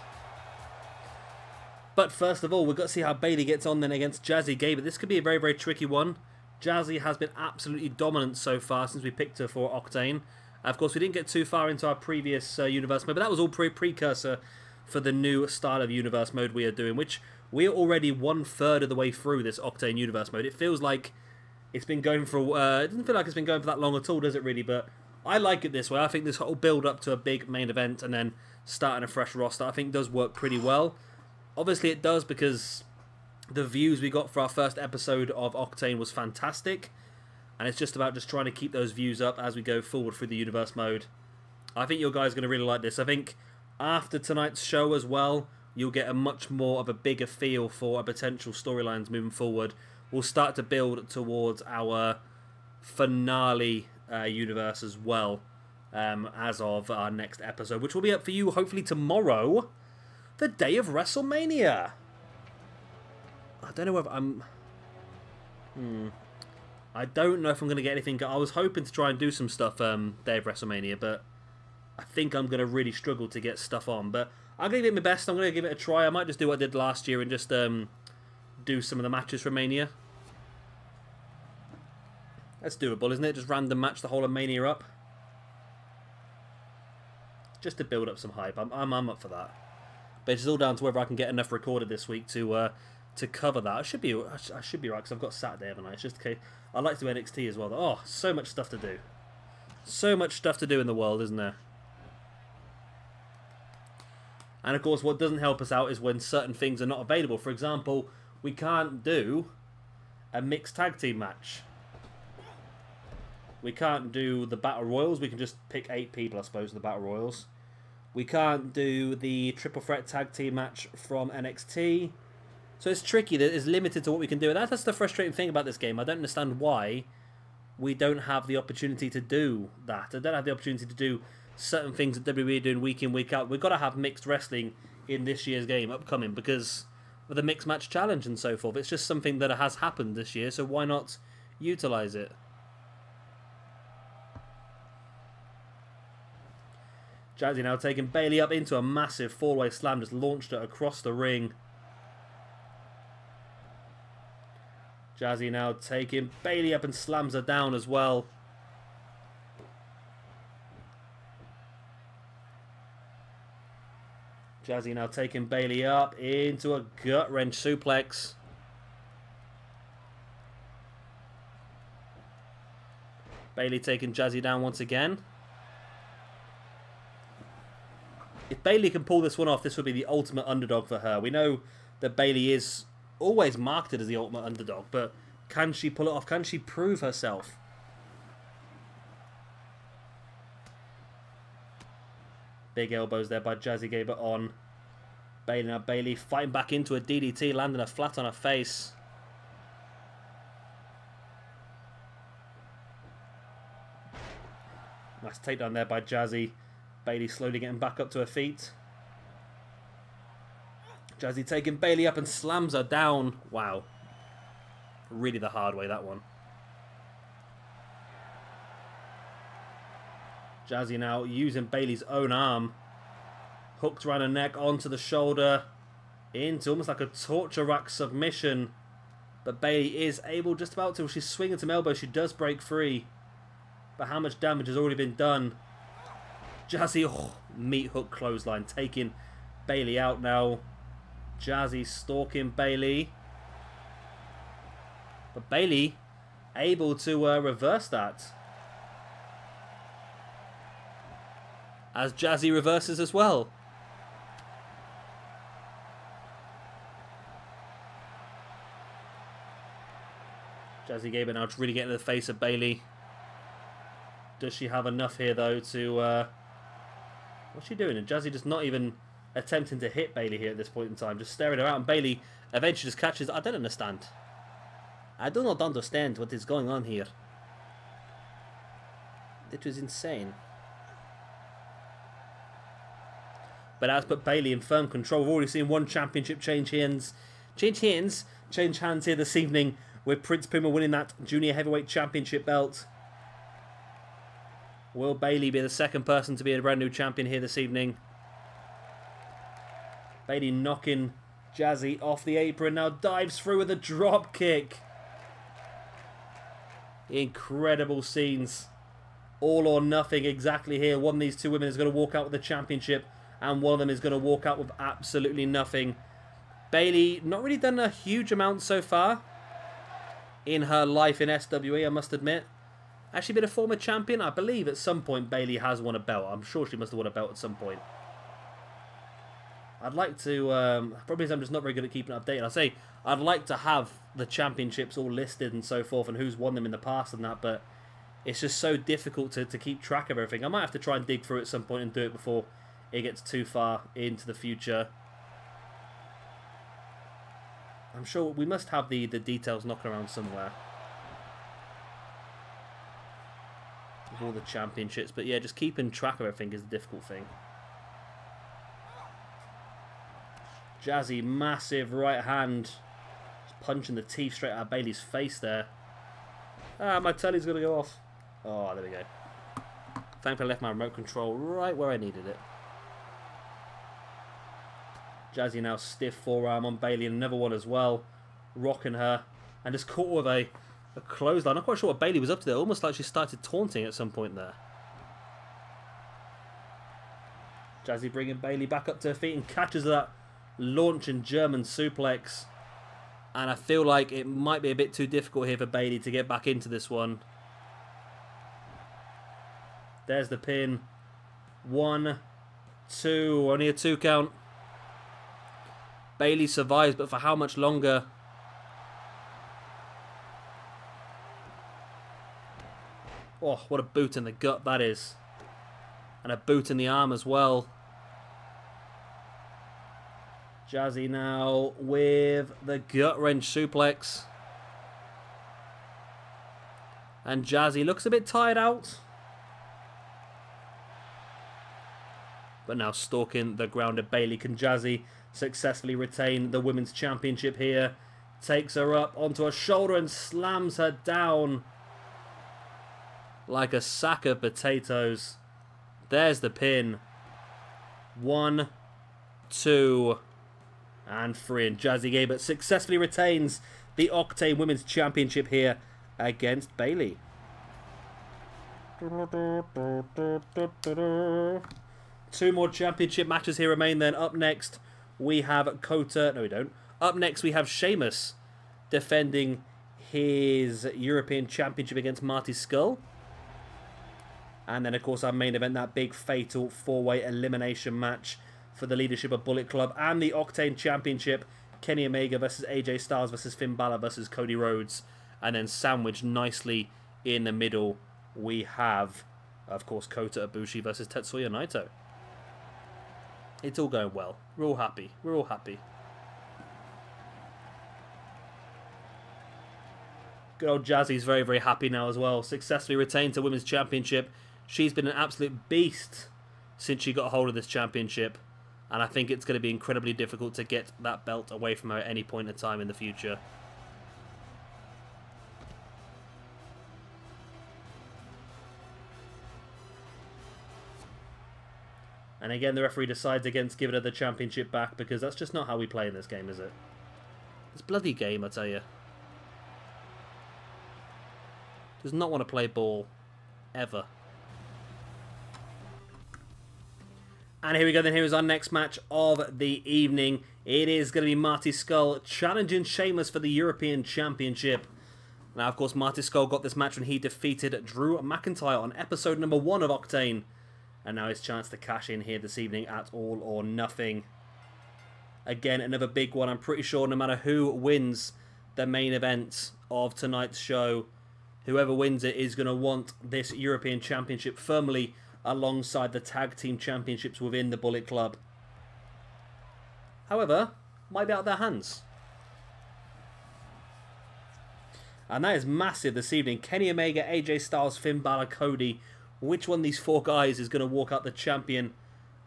[SPEAKER 1] But first of all, we've got to see how Bayley gets on then against Jazzy Gabert. This could be a very, very tricky one. Jazzy has been absolutely dominant so far since we picked her for Octane. Of course, we didn't get too far into our previous universe mode, but that was all precursor for the new style of universe mode we are doing, which we are already 1/3 of the way through this Octane universe mode. It feels like it's been going for... it doesn't feel like it's been going for that long at all, does it really? But I like it this way. I think this whole build up to a big main event and then starting a fresh roster, I think does work pretty well. Obviously it does because the views we got for our first episode of Octane was fantastic. And it's just about just trying to keep those views up as we go forward through the universe mode. I think you guys are going to really like this. I think after tonight's show as well, you'll get a much more of a bigger feel for our potential storylines moving forward. We'll start to build towards our finale universe as well as of our next episode, which will be up for you hopefully tomorrow, the day of WrestleMania. I don't know if I'm... I don't know if I'm going to get anything. I was hoping to try and do some stuff day of WrestleMania, but I think I'm going to really struggle to get stuff on. But I'm going to give it my best. I'm going to give it a try. I might just do what I did last year and just do some of the matches for Mania. That's doable, isn't it? Just random match the whole of Mania up. Just to build up some hype. I'm up for that. But it's all down to whether I can get enough recorded this week to cover that. I should be right because I've got Saturday, haven't I? It's just okay. I like to do NXT as well. Oh, so much stuff to do. So much stuff to do in the world, isn't there? And of course, what doesn't help us out is when certain things are not available. For example, we can't do a mixed tag team match. We can't do the Battle Royals. We can just pick 8 people, I suppose, in the Battle Royals. We can't do the Triple Threat Tag Team match from NXT. So it's tricky. That it's limited to what we can do. And that's the frustrating thing about this game. I don't understand why we don't have the opportunity to do that. I don't have the opportunity to do certain things that WWE are doing week in, week out. We've got to have mixed wrestling in this year's game upcoming because of the Mixed Match Challenge and so forth. It's just something that has happened this year, so why not utilise it? Jazzy now taking Bayley up into a massive four-way slam. Just launched her across the ring. Jazzy now taking Bayley up and slams her down as well. Jazzy now taking Bayley up into a gut-wrench suplex. Bayley taking Jazzy down once again. If Bayley can pull this one off, this would be the ultimate underdog for her. We know that Bayley is always marketed as the ultimate underdog, but can she pull it off? Can she prove herself? Big elbows there by Jazzy, gave it on. Bayley now, Bayley fighting back into a DDT, landing her flat on her face. Nice takedown there by Jazzy. Bayley slowly getting back up to her feet. Jazzy taking Bayley up and slams her down. Wow. Really the hard way, that one. Jazzy now using Bayley's own arm. Hooked around her neck, onto the shoulder. Into almost like a torture rack submission. But Bayley is able just about to. She's swinging some elbows. She does break free. But how much damage has already been done? Jazzy, oh, meat hook clothesline, taking Bayley out now. Jazzy stalking Bayley. But Bayley able to reverse that. As Jazzy reverses as well. Jazzy Gabert now really getting in the face of Bayley. Does she have enough here though to... What's she doing? And Jazzy just not even attempting to hit Bayley here at this point in time. Just staring her out, and Bayley eventually just catches... I don't understand. I do not understand what is going on here. It was insane. But that's put Bayley in firm control. We've already seen one championship change hands here this evening, with Prince Puma winning that Junior Heavyweight Championship belt. Will Bayley be the second person to be a brand new champion here this evening? Bayley knocking Jazzy off the apron, now dives through with a drop kick. Incredible scenes. All or nothing exactly here. One of these two women is going to walk out with the championship, and one of them is going to walk out with absolutely nothing. Bayley, not really done a huge amount so far in her life in SWE, I must admit. Actually been a former champion. I believe at some point Bayley has won a belt. I'm sure she must have won a belt at some point. I'd like to... probably I'm just not very good at keeping it updated. I say I'd like to have the championships all listed and so forth, and who's won them in the past and that, but it's just so difficult to keep track of everything. I might have to try and dig through it at some point and do it before it gets too far into the future. I'm sure we must have the details knocking around somewhere. With all the championships. But yeah, just keeping track of everything is the difficult thing. Jazzy, massive right hand. Just punching the teeth straight out of Bayley's face there. Ah, my telly's going to go off. Oh, there we go. Thankfully I left my remote control right where I needed it. Jazzy now stiff forearm on Bayley, and another one as well. Rocking her. And just caught with a clothesline. I'm not quite sure what Bayley was up to there. Almost like she started taunting at some point there. Jazzy bringing Bayley back up to her feet and catches that launching German suplex. And I feel like it might be a bit too difficult here for Bayley to get back into this one. There's the pin. 1, 2. Only a 2 count. Bayley survives, but for how much longer? Oh, what a boot in the gut that is. And a boot in the arm as well. Jazzy now with the gut-wrench suplex. And Jazzy looks a bit tired out. But now stalking the grounded Bayley. Can Jazzy successfully retain the Women's Championship here? Takes her up onto her shoulder and slams her down like a sack of potatoes. There's the pin. 1, 2, and 3. And Jazzy Gabert successfully retains the Octane Women's Championship here against Bayley. 2 more championship matches here remain then. Up next, we have Kota. No, we don't. Up next, we have Sheamus defending his European Championship against Marty Scrull. And then, of course, our main event, that big fatal 4-way elimination match for the leadership of Bullet Club and the Octane Championship. Kenny Omega versus AJ Styles versus Finn Balor versus Cody Rhodes. And then sandwiched nicely in the middle, we have, of course, Kota Ibushi versus Tetsuya Naito. It's all going well. We're all happy. We're all happy. Good old Jazzy's very, very happy now as well. Successfully retained the Women's Championship. She's been an absolute beast since she got hold of this championship. And I think it's going to be incredibly difficult to get that belt away from her at any point in time in the future. And again, the referee decides against giving her the championship back because that's just not how we play in this game, is it? This bloody game, I tell you. Does not want to play ball. Ever. And here we go then. Here is our next match of the evening. It is going to be Marty Scrull challenging Sheamus for the European Championship. Now, of course, Marty Scrull got this match when he defeated Drew McIntyre on episode number 1 of Octane. And now his chance to cash in here this evening at All or Nothing. Again, another big one. I'm pretty sure no matter who wins the main event of tonight's show, whoever wins it is going to want this European Championship firmly alongside the Tag Team Championships within the Bullet Club. However, might be out of their hands. And that is massive this evening. Kenny Omega, AJ Styles, Finn Balor, Cody. Which one of these 4 guys is going to walk out the champion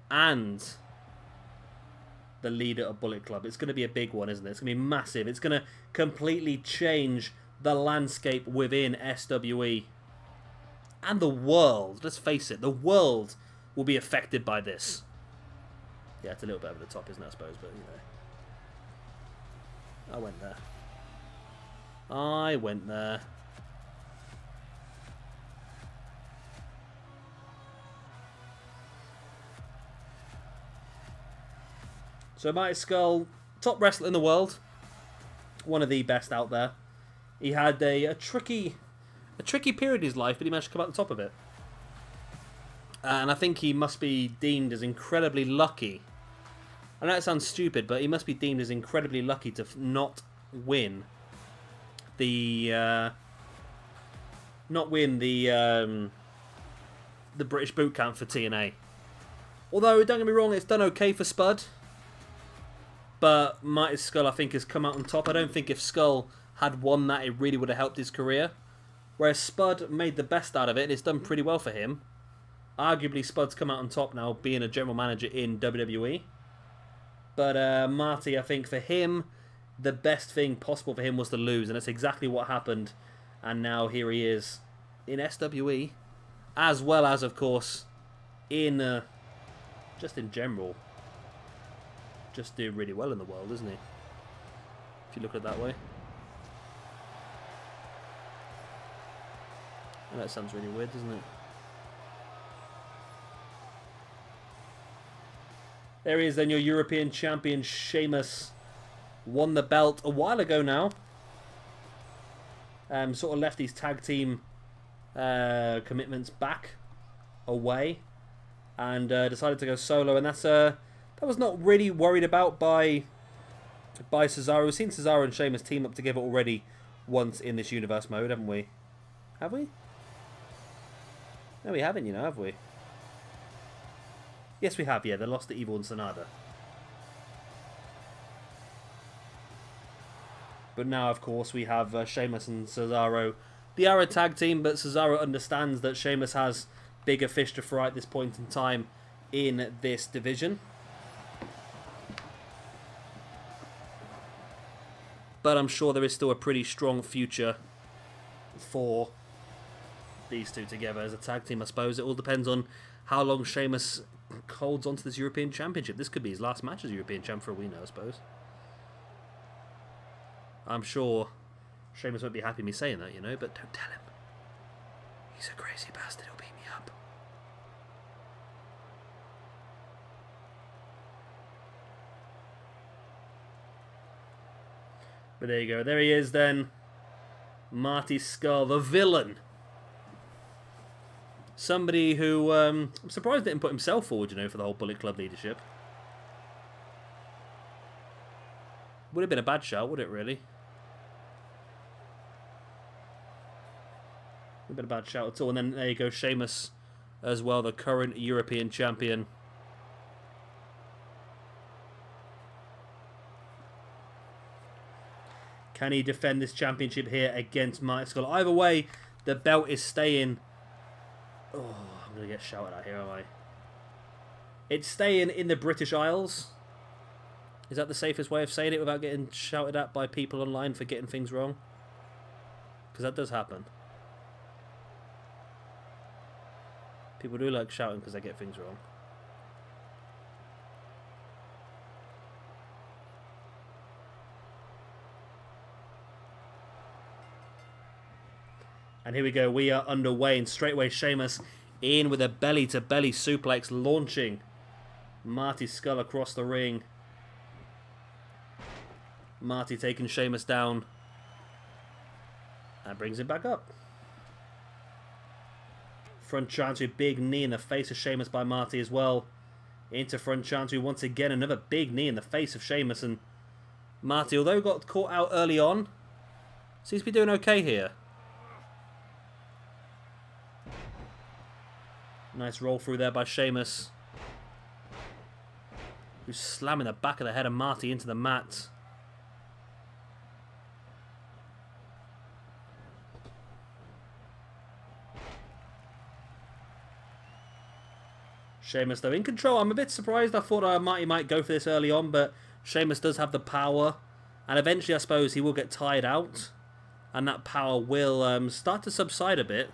[SPEAKER 1] and the leader of Bullet Club? It's going to be a big one, isn't it? It's going to be massive. It's going to completely change the landscape within SWE. And the world. Let's face it. The world will be affected by this. Yeah, it's a little bit over the top, isn't it, I suppose? But, you know. I went there. I went there. So Marty Scrull, top wrestler in the world, one of the best out there. He had a tricky period in his life, but he managed to come out the top of it. And I think he must be deemed as incredibly lucky. I know it sounds stupid, but he must be deemed as incredibly lucky to not win the British boot camp for TNA. Although don't get me wrong, it's done okay for Spud. But Marty Scrull, I think, has come out on top. I don't think if Scrull had won that, it really would have helped his career. Whereas Spud made the best out of it, and it's done pretty well for him. Arguably, Spud's come out on top now, being a general manager in WWE. But Marty, I think for him, the best thing possible for him was to lose, and that's exactly what happened. And now here he is in SWE, as well as, of course, in just in general. Just doing really well in the world, isn't he? If you look at it that way. And that sounds really weird, doesn't it? There he is then, your European champion, Sheamus. Won the belt a while ago now. Sort of left these tag team commitments back away. And decided to go solo. And that's that was not really worried about by Cesaro. We've seen Cesaro and Sheamus team up together already once in this universe mode, haven't we? Have we? No, we haven't, you know, have we? Yes, we have, yeah. They lost to Evil and Sonada. But now, of course, we have Sheamus and Cesaro. They are a tag team, but Cesaro understands that Sheamus has bigger fish to fry at this point in time in this division. But I'm sure there is still a pretty strong future for these two together as a tag team, I suppose. It all depends on how long Sheamus holds on to this European Championship. This could be his last match as European Champ for all we know, I suppose. I'm sure Sheamus won't be happy me saying that, you know, but don't tell him. He's a crazy bastard, he'll beat me up. But there you go, there he is then. Marty Scurll, the villain. Somebody who, I'm surprised didn't put himself forward, you know, for the whole Bullet Club leadership. Would have been a bad shout, would it really? Would have been a bad shout at all. And then there you go, Sheamus as well, the current European champion. Can he defend this championship here against Marty Scurll? Either way, the belt is staying. Oh, I'm going to get shouted at here, am I? It's staying in the British Isles. Is that the safest way of saying it without getting shouted at by people online for getting things wrong? Because that does happen. People do like shouting because they get things wrong. And here we go, we are underway, and straight away Sheamus in with a belly-to-belly suplex, launching Marty Scurll across the ring. Marty taking Sheamus down. That brings him back up. Front Chancery, big knee in the face of Sheamus by Marty as well. Into Front Chancery once again, another big knee in the face of Sheamus. And Marty, although got caught out early on, seems to be doing okay here. Nice roll through there by Sheamus, who's slamming the back of the head of Marty into the mat. Sheamus though in control. I'm a bit surprised. I thought Marty might go for this early on, but Sheamus does have the power, and eventually I suppose he will get tired out, and that power will start to subside a bit.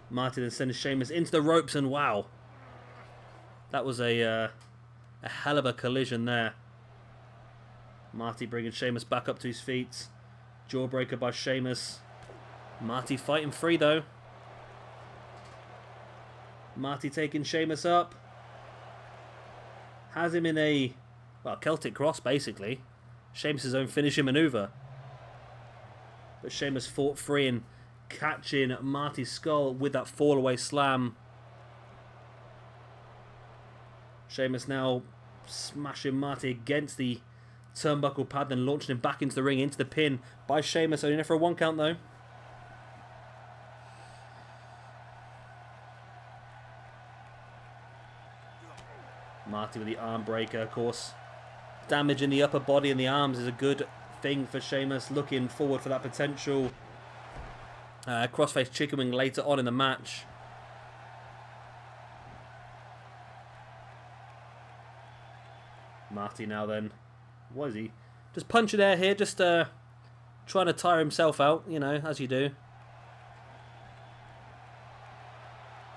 [SPEAKER 1] Marty then sends Sheamus into the ropes, and wow, that was a hell of a collision there. Marty bringing Sheamus back up to his feet. Jawbreaker by Sheamus. Marty fighting free though. Marty taking Sheamus up. Has him in a, well, Celtic Cross basically. Sheamus' own finishing maneuver. But Sheamus fought free and catching Marty Scurll with that fall-away slam. Sheamus now smashing Marty against the turnbuckle pad, then launching him back into the ring, into the pin by Sheamus. Only for a 1 count though. Marty with the arm breaker, of course. Damage in the upper body and the arms is a good thing for Sheamus. Looking forward for that potential crossface chicken wing later on in the match. Marty now then. What is he? Just punching air here, just trying to tire himself out, you know, as you do.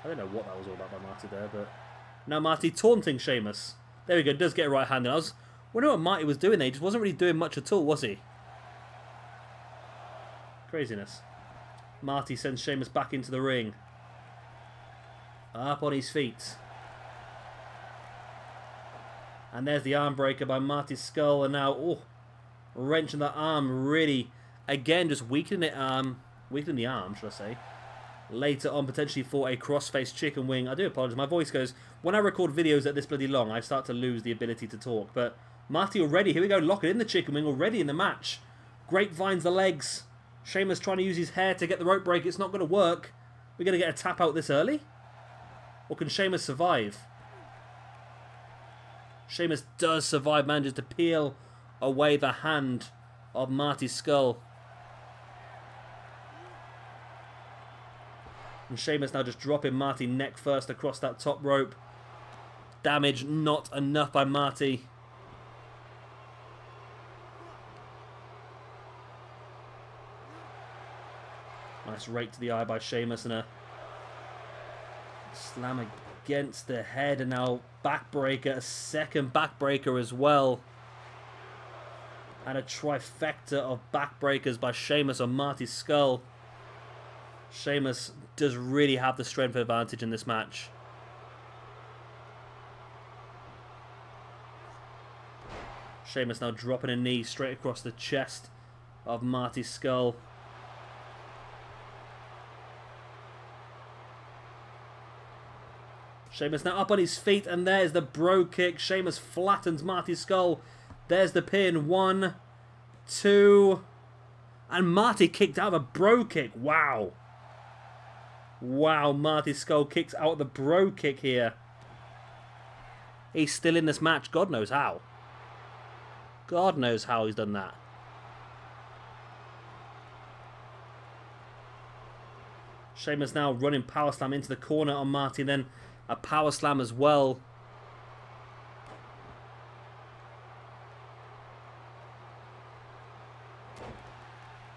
[SPEAKER 1] I don't know what that was all about by Marty there, but now Marty taunting Sheamus. There we go, does get a right hand. I was wondering what Marty was doing there. He just wasn't really doing much at all, was he? Craziness. Marty sends Sheamus back into the ring. Up on his feet. And there's the arm breaker by Marty Scurll. And now, oh, wrenching that arm really, again, just weakening it, weakening the arm, should I say. Later on, potentially for a crossface chicken wing. I do apologise. My voice goes, when I record videos that this bloody long, I start to lose the ability to talk. But Marty already, here we go, locking in the chicken wing already in the match. Grapevines the legs. Sheamus trying to use his hair to get the rope break. It's not going to work. We're going to get a tap out this early? Or can Sheamus survive? Sheamus does survive, manages to peel away the hand of Marty Scurll. And Sheamus now just dropping Marty neck first across that top rope. Damage not enough by Marty. Nice rake to the eye by Sheamus and a slam against the head, and now backbreaker, a second backbreaker as well. And a trifecta of backbreakers by Sheamus on Marty's skull. Sheamus does really have the strength advantage in this match. Sheamus now dropping a knee straight across the chest of Marty's skull. Sheamus now up on his feet, and there's the bro kick. Sheamus flattens Marty's skull. There's the pin. 1, 2, and Marty kicked out of a bro kick. Wow. Wow, Marty's skull kicks out of the bro kick here. He's still in this match. God knows how. God knows how he's done that. Sheamus now running power slam into the corner on Marty, and then a power slam as well.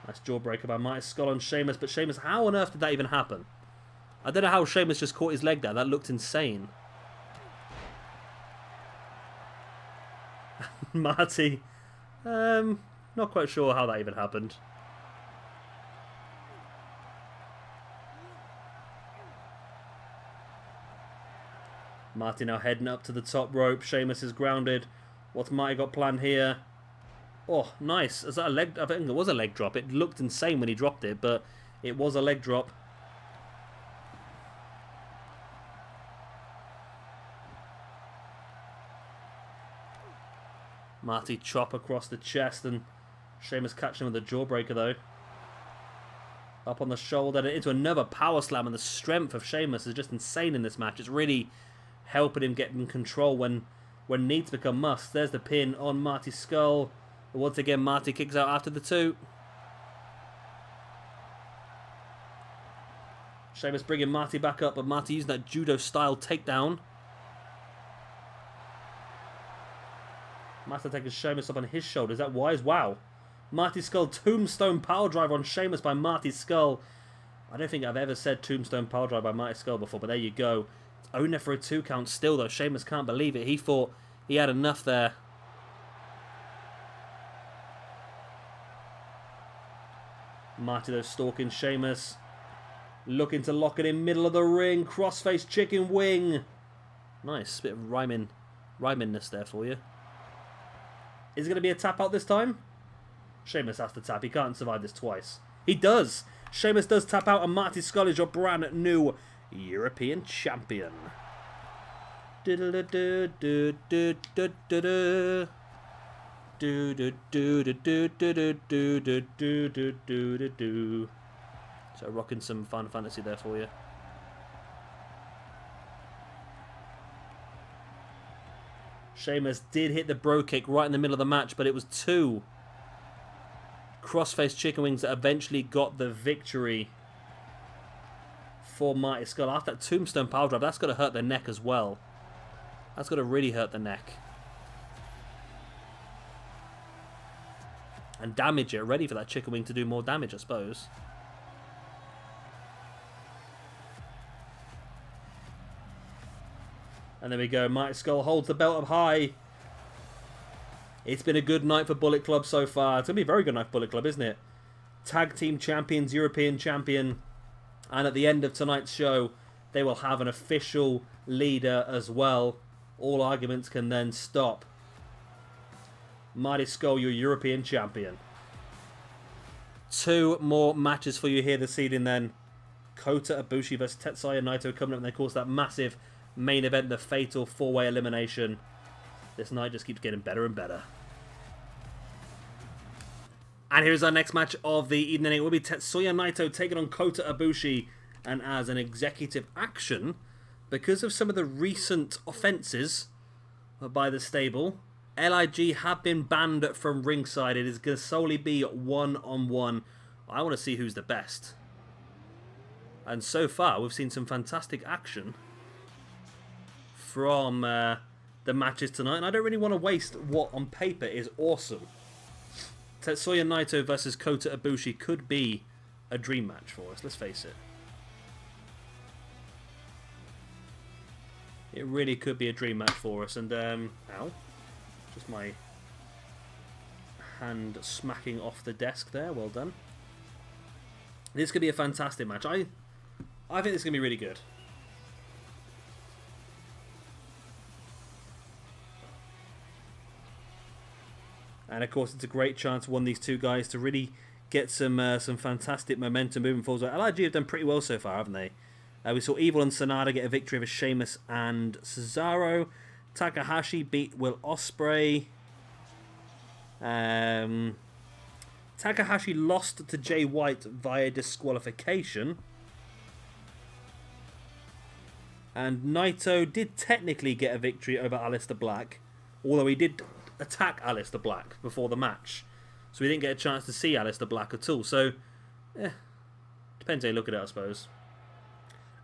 [SPEAKER 1] Nice jawbreaker by Marty's skull on Sheamus, but Sheamus, how on earth did that even happen? I don't know how Sheamus just caught his leg there. That looked insane. Marty, not quite sure how that even happened. Marty now heading up to the top rope. Sheamus is grounded. What's Marty got planned here? Oh, nice. Is that a leg? I think it was a leg drop. It looked insane when he dropped it, but it was a leg drop. Marty chop across the chest, and Sheamus catching him with a jawbreaker though. Up on the shoulder and into another power slam, and the strength of Sheamus is just insane in this match. It's really helping him get in control when needs become must. There's the pin on Marty's skull. But once again, Marty kicks out after the 2. Sheamus bringing Marty back up, but Marty using that judo-style takedown. Marty taking Sheamus up on his shoulder. Is that wise? Wow. Marty's skull tombstone power drive on Sheamus by Marty's skull. I don't think I've ever said tombstone power drive by Marty's skull before, but there you go. It's only for a 2 count still though. Sheamus can't believe it. He thought he had enough there. Marty though stalking Sheamus. Looking to lock it in middle of the ring. Crossface chicken wing. Nice. Bit of rhymingness there for you. Is it going to be a tap out this time? Sheamus has to tap. He can't survive this twice. He does. Sheamus does tap out, and Marty's skull is your brand new European champion. So rocking some Final Fantasy there for you. Sheamus did hit the bro kick right in the middle of the match, but it was 2 crossface chicken wings that eventually got the victory for Marty's skull. After that tombstone power drive, that's got to hurt the neck as well. That's got to really hurt the neck. And damage it, ready for that chicken wing to do more damage, I suppose. And there we go. Marty's skull holds the belt up high. It's been a good night for Bullet Club so far. It's going to be a very good night for Bullet Club, isn't it? Tag Team Champions, European Champion. And at the end of tonight's show, they will have an official leader as well. All arguments can then stop. Marty's skull, your European Champion. 2 more matches for you here this evening then. Kota Ibushi vs Tetsuya Naito coming up. And of course that massive main event, the fatal 4-way elimination. This night just keeps getting better and better. And here's our next match of the evening. It will be Tetsuya Naito taking on Kota Ibushi. And as an executive action, because of some of the recent offences by the stable, LIG have been banned from ringside. It is going to solely be one-on-one. I want to see who's the best. And so far, we've seen some fantastic action from the matches tonight, and I don't really want to waste what on paper is awesome. Tetsuya Naito versus Kota Ibushi could be a dream match for us, let's face it. It really could be a dream match for us. And, ow. Just my hand smacking off the desk there. Well done. This could be a fantastic match. I think this is going to be really good. And of course, it's a great chance for one of these two guys to really get some fantastic momentum moving forward. LIG have done pretty well so far, haven't they? We saw Evil and Sonata get a victory over Sheamus and Cesaro. Takahashi beat Will Ospreay. Takahashi lost to Jay White via disqualification. And Naito did technically get a victory over Aleister Black, although he did attack Aleister Black before the match. So we didn't get a chance to see Aleister Black at all. So, depends how you look at it, I suppose.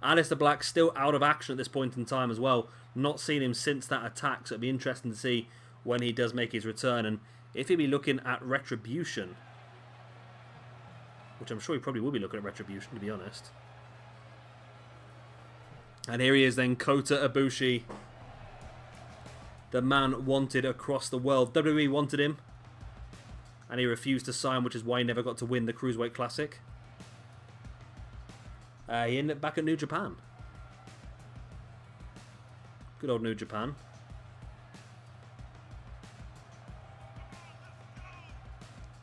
[SPEAKER 1] Aleister Black still out of action at this point in time as well. Not seen him since that attack, so it'll be interesting to see when he does make his return. And if he'll be looking at Retribution, which I'm sure he probably will be looking at Retribution, to be honest. And here he is then, Kota Ibushi. The man wanted across the world. WWE wanted him. And he refused to sign, which is why he never got to win the Cruiserweight Classic. He ended up back at New Japan. Good old New Japan.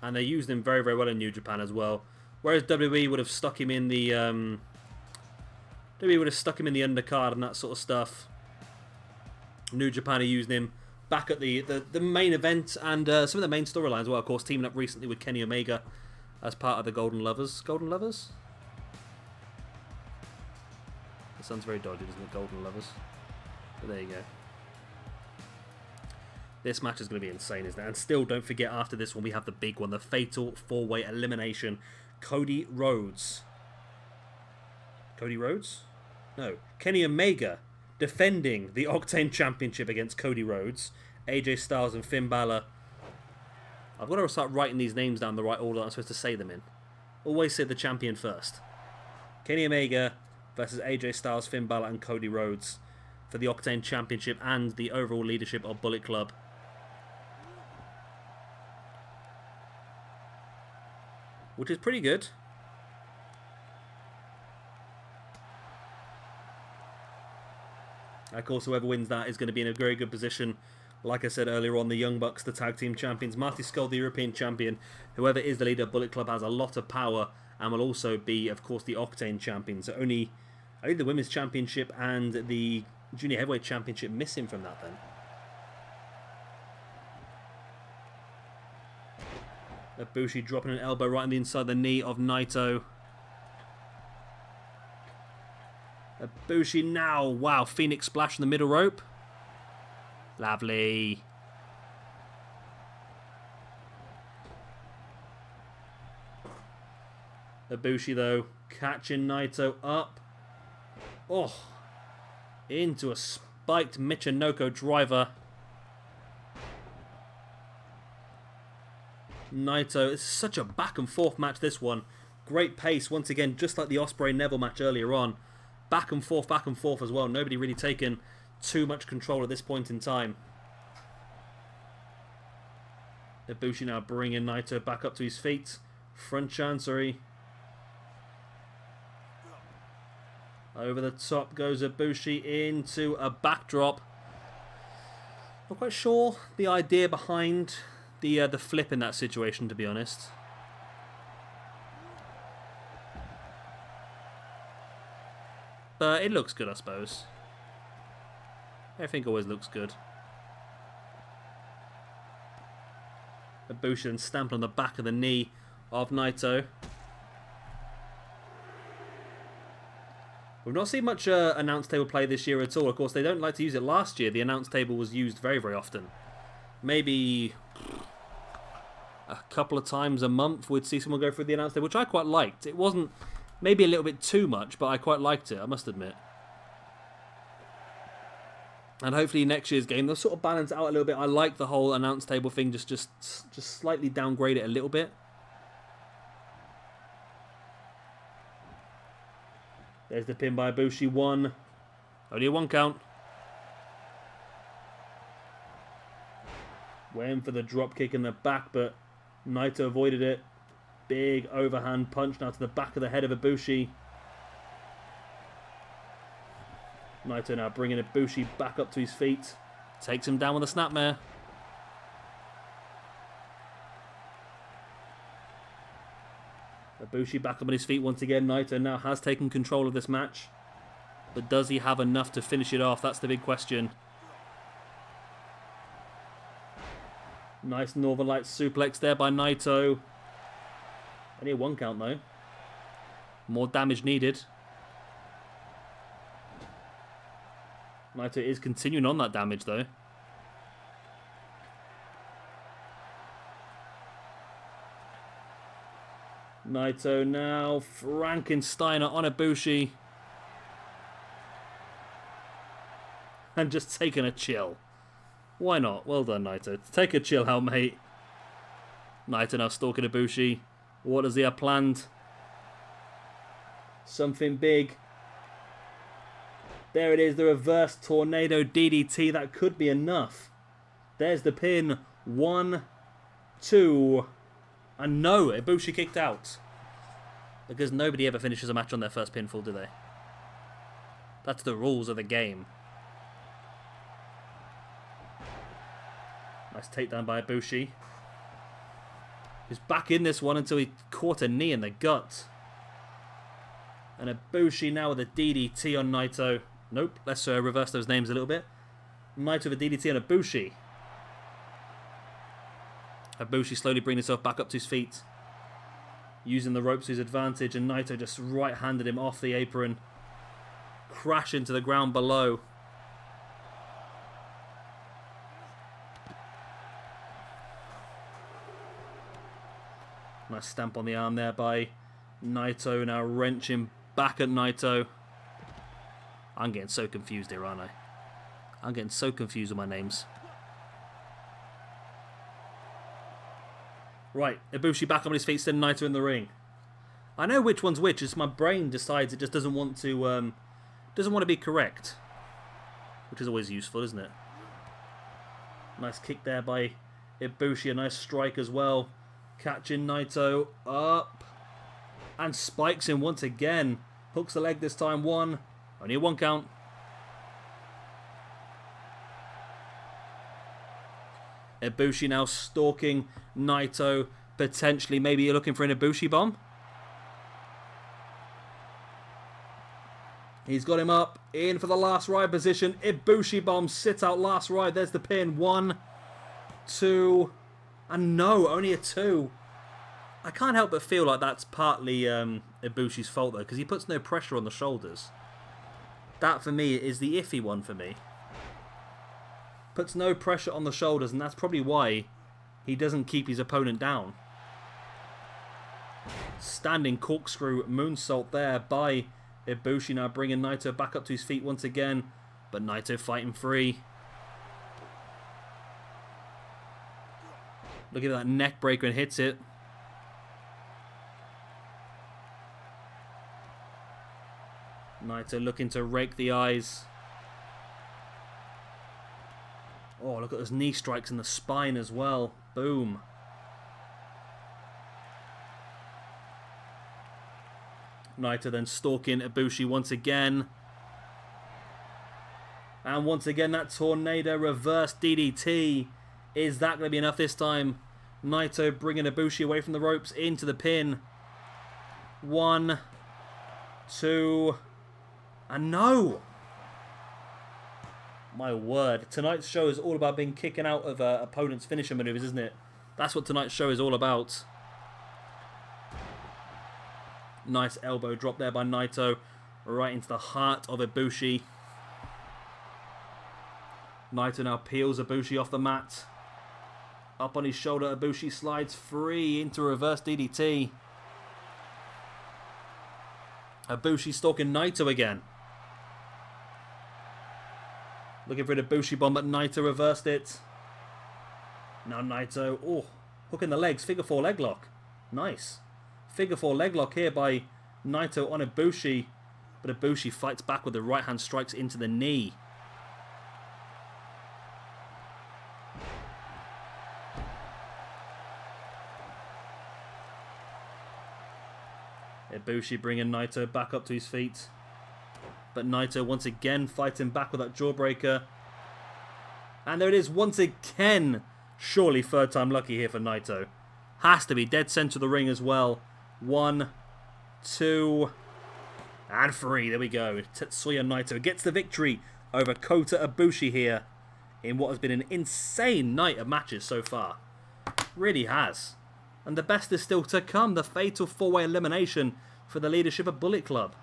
[SPEAKER 1] And they used him very, very well in New Japan as well. Whereas WWE would have stuck him in the WWE would have stuck him in the undercard and that sort of stuff. New Japan are using him back at the main event and some of the main storylines as well. Of course, teaming up recently with Kenny Omega as part of the Golden Lovers. Golden Lovers? That sounds very dodgy, doesn't it? Golden Lovers. But there you go. This match is going to be insane, isn't it? And still, don't forget, after this one, we have the big one. The Fatal 4-Way Elimination. Cody Rhodes. Cody Rhodes? No. Kenny Omega defending the Octane Championship against Cody Rhodes. AJ Styles and Finn Balor. I've got to start writing these names down the right order that I'm supposed to say them in. Always say the champion first. Kenny Omega versus AJ Styles, Finn Balor and Cody Rhodes for the Octane Championship and the overall leadership of Bullet Club. Which is pretty good. Of course, whoever wins that is going to be in a very good position. Like I said earlier on, the Young Bucks, the Tag Team Champions. Marty Scurll, the European Champion. Whoever is the leader of Bullet Club has a lot of power and will also be, of course, the Octane Champion. So only the Women's Championship and the Junior Heavyweight Championship missing from that then. Ibushi dropping an elbow right on the inside the knee of Naito. Ibushi now. Wow, Phoenix Splash in the middle rope. Lovely. Ibushi, though, catching Naito up. Oh. Into a spiked Michinoku driver. Naito, it's such a back and forth match, this one. Great pace, once again, just like the Ospreay Neville match earlier on. Back and forth as well. Nobody really taking too much control at this point in time. Ibushi now bringing Naito back up to his feet. Front chancery. Over the top goes Ibushi into a backdrop. Not quite sure the idea behind the flip in that situation, to be honest. But it looks good, I suppose. Everything always looks good. Ibushi then stamped on the back of the knee of Naito. We've not seen much announce table play this year at all. Of course, they don't like to use it. Last year, the announce table was used very, very often. Maybe a couple of times a month we'd see someone go through the announce table, which I quite liked. It wasn't maybe a little bit too much, but I quite liked it, I must admit. And hopefully next year's game, they'll sort of balance it out a little bit. I like the whole announce table thing, just slightly downgrade it a little bit. There's the pin by Ibushi. 1. Only a 1 count. Waiting for the drop kick in the back, but Naito avoided it. Big overhand punch now to the back of the head of Ibushi. Naito now bringing Ibushi back up to his feet. Takes him down with a snapmare. Ibushi back up on his feet once again. Naito now has taken control of this match. But does he have enough to finish it off? That's the big question. Nice Northern Lights suplex there by Naito. Only a 1 count though. More damage needed. Naito is continuing on that damage though. Naito now Frankensteiner on Ibushi. And just taking a chill. Why not? Well done, Naito. Take a chill out, mate. Naito now stalking Ibushi. What does he have planned? Something big. There it is, the reverse tornado DDT. That could be enough. There's the pin. 1, 2, and no, Ibushi kicked out. Because nobody ever finishes a match on their first pinfall, do they? That's the rules of the game. Nice takedown by Ibushi. He's back in this one until he caught a knee in the gut. And Ibushi now with a DDT on Naito. Nope, let's reverse those names a little bit. Naito with a DDT on Ibushi. Ibushi slowly bringing himself back up to his feet. Using the ropes to his advantage, and Naito just right-handed him off the apron. Crash into the ground below. Nice stamp on the arm there by Naito. Now wrenching back at Naito. I'm getting so confused here, aren't I? I'm getting so confused with my names. Right, Ibushi back on his feet, sending Naito in the ring. I know which one's which. It's my brain decides it just doesn't want to be correct, which is always useful, isn't it? Nice kick there by Ibushi, a nice strike as well. Catching Naito up and spikes him once again. Hooks the leg this time. 1, only a 1 count. Ibushi now stalking Naito. Potentially, maybe you're looking for an Ibushi bomb. He's got him up. In for the last ride position. Ibushi bomb. Sit out last ride. There's the pin. 1, 2, and no, only a 2. I can't help but feel like that's partly Ibushi's fault though, because he puts no pressure on the shoulders. That for me is the iffy one for me. Puts no pressure on the shoulders, and that's probably why he doesn't keep his opponent down. Standing corkscrew moonsault there by Ibushi, now bringing Naito back up to his feet once again. But Naito fighting free. Look at that neck breaker and hits it. Naito looking to rake the eyes. Oh, look at those knee strikes in the spine as well. Boom. Naito then stalking Ibushi once again. And once again that tornado reverse DDT. Is that going to be enough this time? Naito bringing Ibushi away from the ropes into the pin. 1, 2, and no! My word. Tonight's show is all about being kicking out of opponents' finisher maneuvers, isn't it? That's what tonight's show is all about. Nice elbow drop there by Naito. Right into the heart of Ibushi. Naito now peels Ibushi off the mat. Up on his shoulder, Ibushi slides free into a reverse DDT. Ibushi stalking Naito again. Looking for an Ibushi bomb, but Naito reversed it. Now Naito, oh, hooking the legs, figure 4 leg lock. Nice. Figure 4 leg lock here by Naito on Ibushi. but Ibushi fights back with the right hand strikes into the knee. Ibushi bringing Naito back up to his feet. But Naito once again fighting back with that jawbreaker. And there it is once again. Surely third time lucky here for Naito. Has to be dead center of the ring as well. 1, 2, and 3. There we go. Tetsuya Naito gets the victory over Kota Ibushi here in what has been an insane night of matches so far. Really has. And the best is still to come. The fatal 4-way elimination for the leadership of Bullet Club.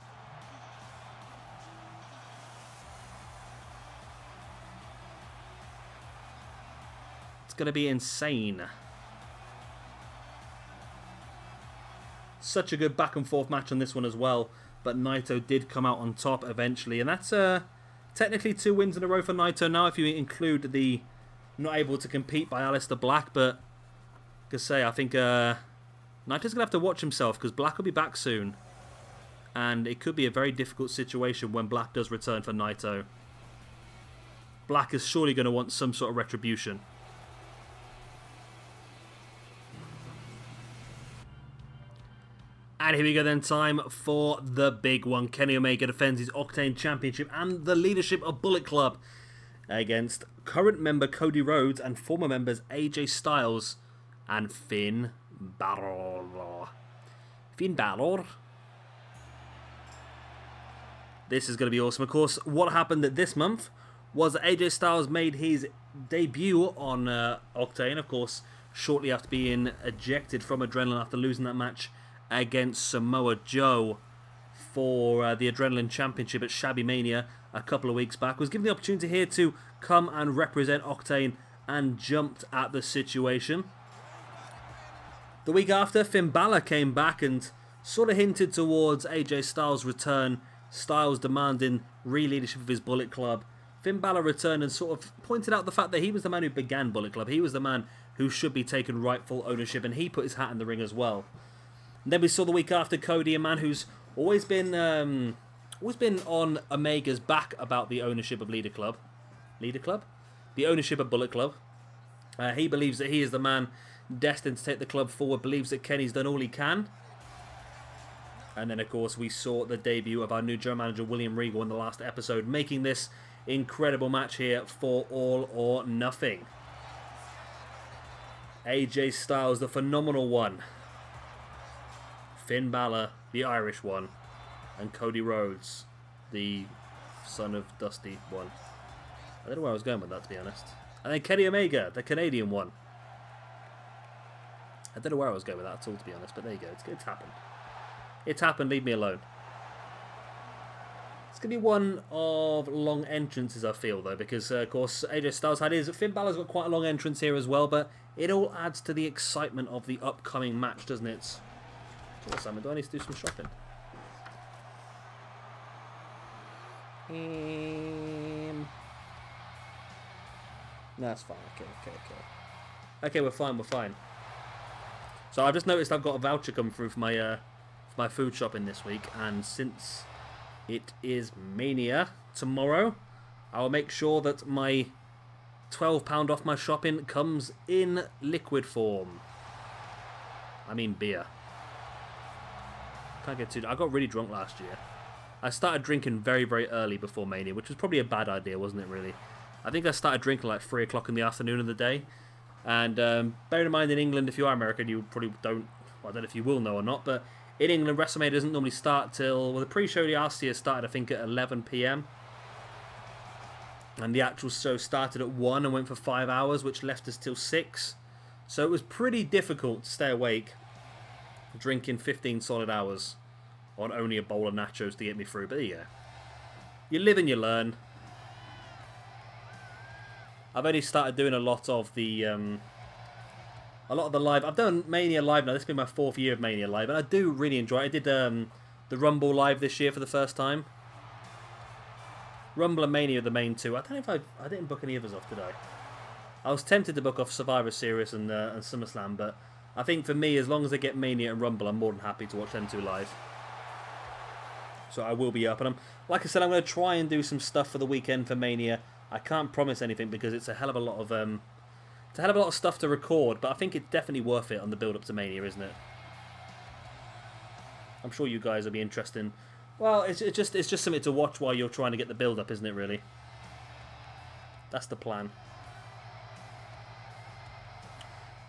[SPEAKER 1] It's going to be insane. Such a good back and forth match on this one as well. But Naito did come out on top eventually. And that's technically 2 wins in a row for Naito now, if you include the not able to compete by Aleister Black. But I think Naito's going to have to watch himself, because Black will be back soon. And it could be a very difficult situation when Black does return for Naito. Black is surely going to want some sort of retribution. And here we go then, time for the big one. Kenny Omega defends his Octane Championship and the leadership of Bullet Club against current member Cody Rhodes and former members AJ Styles and Finn Balor. Finn Balor. This is going to be awesome. Of course, what happened this month was that AJ Styles made his debut on Octane, of course, shortly after being ejected from Adrenaline after losing that match against Samoa Joe for the Adrenaline Championship at Shabby Mania a couple of weeks back. Was given the opportunity here to come and represent Octane and jumped at the situation. The week after, Finn Balor came back and sort of hinted towards AJ Styles' return. Styles demanding re-leadership of his Bullet Club. Finn Balor returned and sort of pointed out the fact that he was the man who began Bullet Club. He was the man who should be taking rightful ownership, and he put his hat in the ring as well. And then we saw the week after Cody, a man who's always been on Omega's back about the ownership of Leader Club? The ownership of Bullet Club. He believes that he is the man destined to take the club forward, believes that Kenny's done all he can. And then, of course, we saw the debut of our new general manager, William Regal, in the last episode, making this incredible match here for All or Nothing. AJ Styles, the phenomenal one. Finn Balor, the Irish one. And Cody Rhodes, the son of Dusty one. I don't know where I was going with that, to be honest. And then Kenny Omega, the Canadian one. I don't know where I was going with that at all, to be honest, but there you go. It's happened. It's happened, leave me alone. It's going to be one of long entrances, I feel, though, because, of course, AJ Styles had his. Finn Balor's got quite a long entrance here as well, but it all adds to the excitement of the upcoming match, doesn't it? Oh, Simon, do I need to do some shopping? No, that's fine. Okay. Okay, we're fine. So I've just noticed I've got a voucher come through for my food shopping this week, and since it is Mania tomorrow, I will make sure that my £12 off my shopping comes in liquid form. I mean beer. Can't get too. I got really drunk last year. I started drinking very, very early before Mania, which was probably a bad idea, wasn't it, really? I think I started drinking like 3 o'clock in the afternoon of the day. And bear in mind, in England, if you are American, you probably don't... Well, I don't know if you will know or not, but in England, WrestleMania doesn't normally start till... Well, the pre-show last year started, I think, at 11 PM. And the actual show started at 1 and went for 5 hours, which left us till 6. So it was pretty difficult to stay awake, drinking 15 solid hours on only a bowl of nachos to get me through. But there you go. You live and you learn. I've only started doing a lot of the live. I've done Mania Live now. This has been my 4th year of Mania Live, and I do really enjoy it. I did the Rumble Live this year for the first time. Rumble and Mania are the main two. I don't know if I didn't book any others off today. I was tempted to book off Survivor Series and SummerSlam, but I think for me, as long as they get Mania and Rumble, I'm more than happy to watch them two live. So I will be up. And like I said, I'm going to try and do some stuff for the weekend for Mania. I can't promise anything because it's a hell of a lot of stuff to record. But I think it's definitely worth it on the build-up to Mania, isn't it? I'm sure you guys will be interested in... Well, it's just something to watch while you're trying to get the build-up, isn't it, really? That's the plan.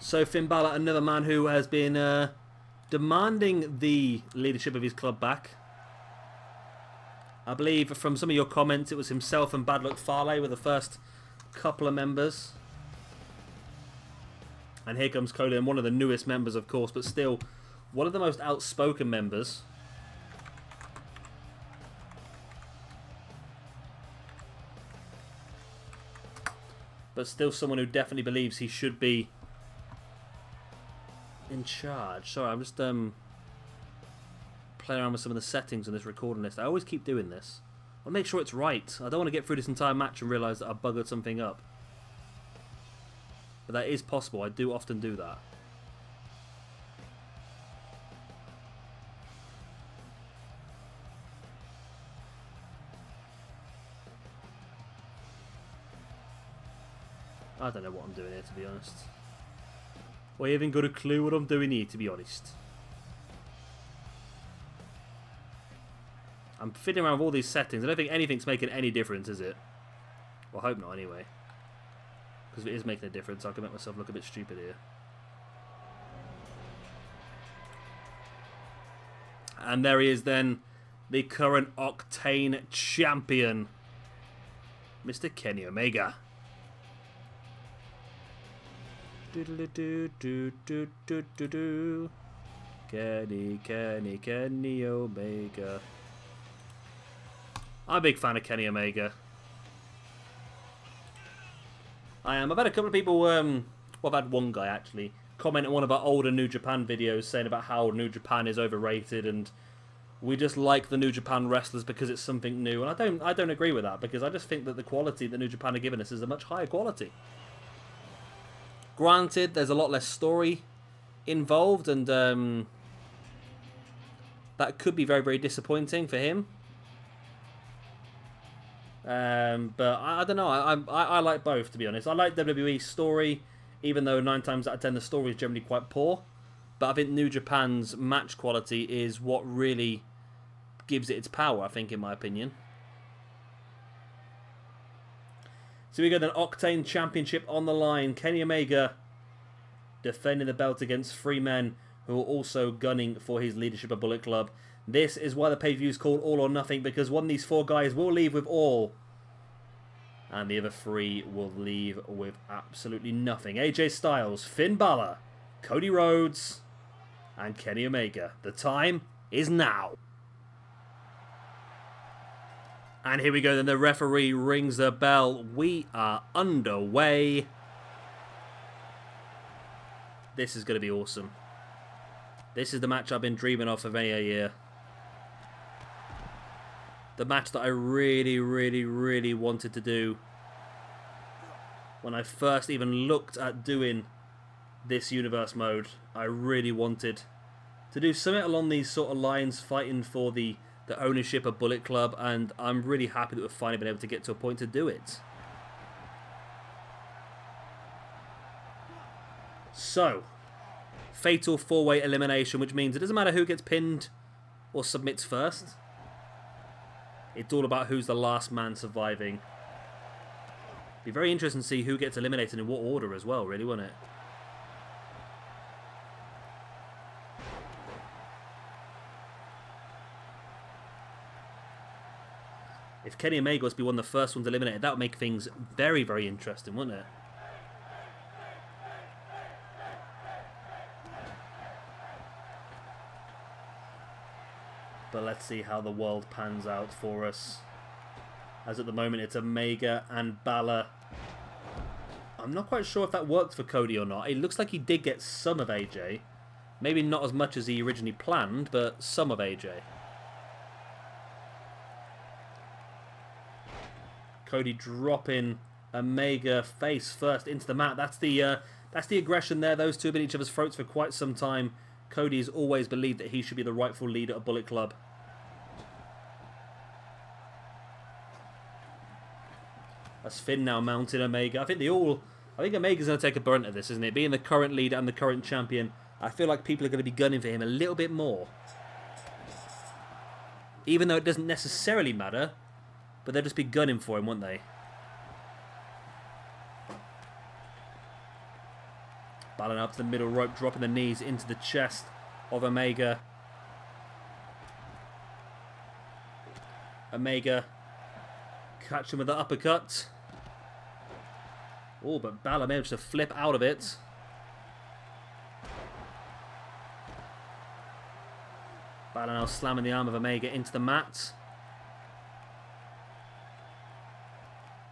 [SPEAKER 1] So Finn Balor, another man who has been demanding the leadership of his club back. I believe from some of your comments it was himself and Bad Luck Fale were the first couple of members. And here comes Cody, and one of the newest members, of course, but still one of the most outspoken members. But still someone who definitely believes he should be in charge. Sorry, I'm just playing around with some of the settings on this recording list. I always keep doing this. I'll make sure it's right. I don't want to get through this entire match and realise that I've buggered something up. But that is possible. I do often do that. I don't know what I'm doing here, to be honest. Well, I haven't got a clue what I'm doing here, to be honest. I'm fiddling around with all these settings. I don't think anything's making any difference, is it? Well, I hope not, anyway. Because if it is making a difference, I can make myself look a bit stupid here. And there he is then, the current Octane champion, Mr. Kenny Omega. Kenny Omega. I'm a big fan of Kenny Omega. I am. I've had a couple of people, well, I've had one guy actually comment on one of our older New Japan videos saying about how New Japan is overrated and we just like the New Japan wrestlers because it's something new. And I don't agree with that, because I just think that the quality that New Japan are giving us is a much higher quality. Granted, there's a lot less story involved, and that could be very, very disappointing for him. But I don't know. I like both, to be honest. I like WWE's story, even though 9 times out of 10 the story is generally quite poor. But I think New Japan's match quality is what really gives it its power, I think, in my opinion. So we go then, Octane Championship on the line. Kenny Omega defending the belt against 3 men who are also gunning for his leadership of Bullet Club. This is why the pay-per-view is called All or Nothing, because one of these 4 guys will leave with all, and the other 3 will leave with absolutely nothing. AJ Styles, Finn Balor, Cody Rhodes, and Kenny Omega. The time is now. And here we go then, the referee rings the bell. We are underway. This is going to be awesome. This is the match I've been dreaming of for many a year. The match that I really, really, really wanted to do when I first even looked at doing this universe mode. I really wanted to do something along these sort of lines, fighting for the ownership of Bullet Club, and I'm really happy that we've finally been able to get to a point to do it. So, fatal 4-way elimination, which means it doesn't matter who gets pinned or submits first. It's all about who's the last man surviving. Be very interesting to see who gets eliminated in what order as well, really, won't it? If Kenny Omega was to be one of the first ones eliminated, that would make things very, very interesting, wouldn't it? But let's see how the world pans out for us. As at the moment, it's Omega and Balor. I'm not quite sure if that worked for Cody or not. It looks like he did get some of AJ. Maybe not as much as he originally planned, but some of AJ. Cody dropping Omega face first into the mat. That's the aggression there. Those two have been at each other's throats for quite some time. Cody has always believed that he should be the rightful leader of Bullet Club. That's Finn now mounting Omega. I think Omega's going to take a brunt of this, isn't it? Being the current leader and the current champion, I feel like people are going to be gunning for him a little bit more. Even though it doesn't necessarily matter, but they'll just be gunning for him, won't they? Balor up to the middle rope, dropping the knees into the chest of Omega. Omega catch him with the uppercut. Oh, but Balor managed to flip out of it. Balor now slamming the arm of Omega into the mat.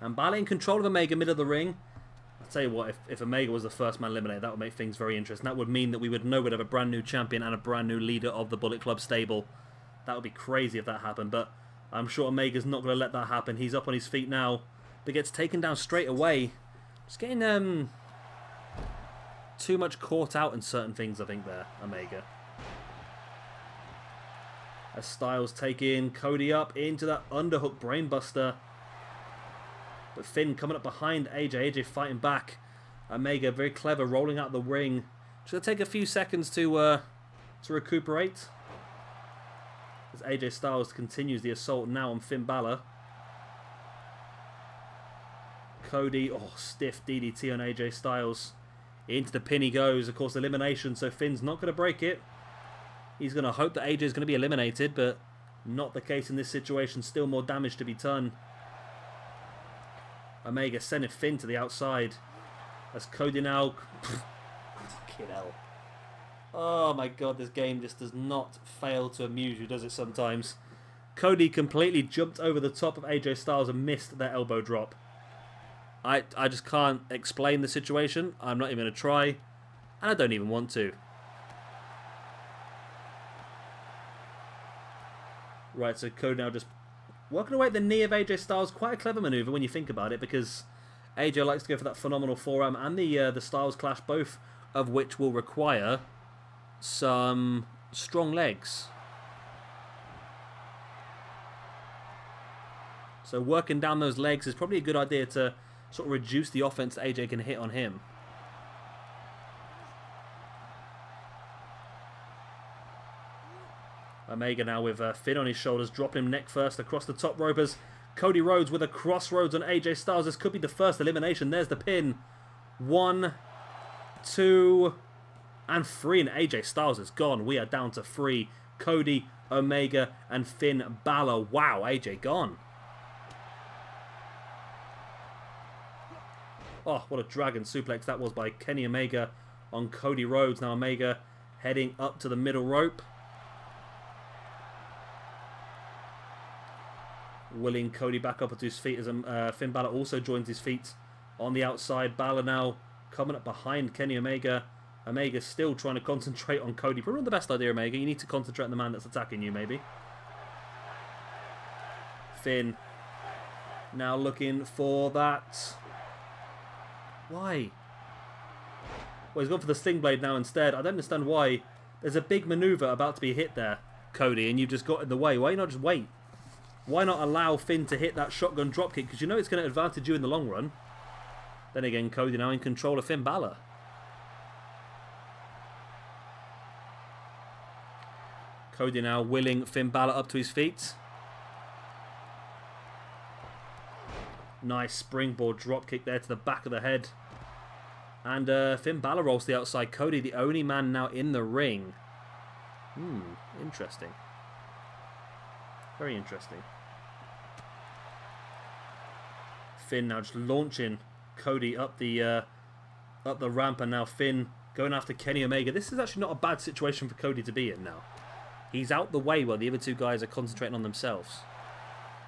[SPEAKER 1] And Balor in control of Omega middle of the ring. I'll tell you what, if Omega was the first man eliminated, that would make things very interesting. That would mean that we would know we'd have a brand new champion and a brand new leader of the Bullet Club stable. That would be crazy if that happened, but I'm sure Omega's not going to let that happen. He's up on his feet now, but gets taken down straight away. Just getting too much caught out in certain things, I think, there, Omega. As Styles taking Cody up into that underhook brainbuster. But Finn coming up behind AJ. AJ fighting back. Omega very clever, rolling out the ring. Just going to take a few seconds to recuperate. As AJ Styles continues the assault now on Finn Balor. Cody, oh, stiff DDT on AJ Styles. Into the pin he goes. Of course, elimination, so Finn's not going to break it. He's going to hope that AJ is going to be eliminated, but not the case in this situation. Still more damage to be done. Omega sending Finn to the outside. As Cody now... Fucking hell. Oh my god, this game just does not fail to amuse you, does it sometimes? Cody completely jumped over the top of AJ Styles and missed that elbow drop. I just can't explain the situation. I'm not even going to try. And I don't even want to. Right, so Cody now just working away at the knee of AJ Styles. Quite a clever maneuver when you think about it, because AJ likes to go for that phenomenal forearm and the Styles Clash, both of which will require some strong legs. So working down those legs is probably a good idea to sort of reduce the offense that AJ can hit on him. Omega now with Finn on his shoulders, dropping him neck first across the top ropers. Cody Rhodes with a crossroads on AJ Styles. This could be the first elimination. There's the pin. 1, 2, and 3. And AJ Styles is gone. We are down to 3. Cody, Omega, and Finn Balor. Wow, AJ gone. Oh, what a dragon suplex that was by Kenny Omega on Cody Rhodes. Now Omega heading up to the middle rope. Willing Cody back up onto his feet as Finn Balor also joins his feet on the outside. Balor now coming up behind Kenny Omega. Omega still trying to concentrate on Cody. Probably not the best idea, Omega. You need to concentrate on the man that's attacking you, maybe. Finn now looking for that. Why? Well, he's gone for the Sting Blade now instead. I don't understand why. There's a big maneuver about to be hit there, Cody, and you've just got in the way. Why not just wait? Why not allow Finn to hit that shotgun dropkick? Because you know it's going to advantage you in the long run. Then again, Cody now in control of Finn Balor. Cody now willing Finn Balor up to his feet. Nice springboard dropkick there to the back of the head. And Finn Balor rolls to the outside. Cody, the only man now in the ring. Interesting. Very interesting. Finn now just launching Cody up the ramp, and now Finn going after Kenny Omega. This is actually not a bad situation for Cody to be in now. He's out the way while the other two guys are concentrating on themselves.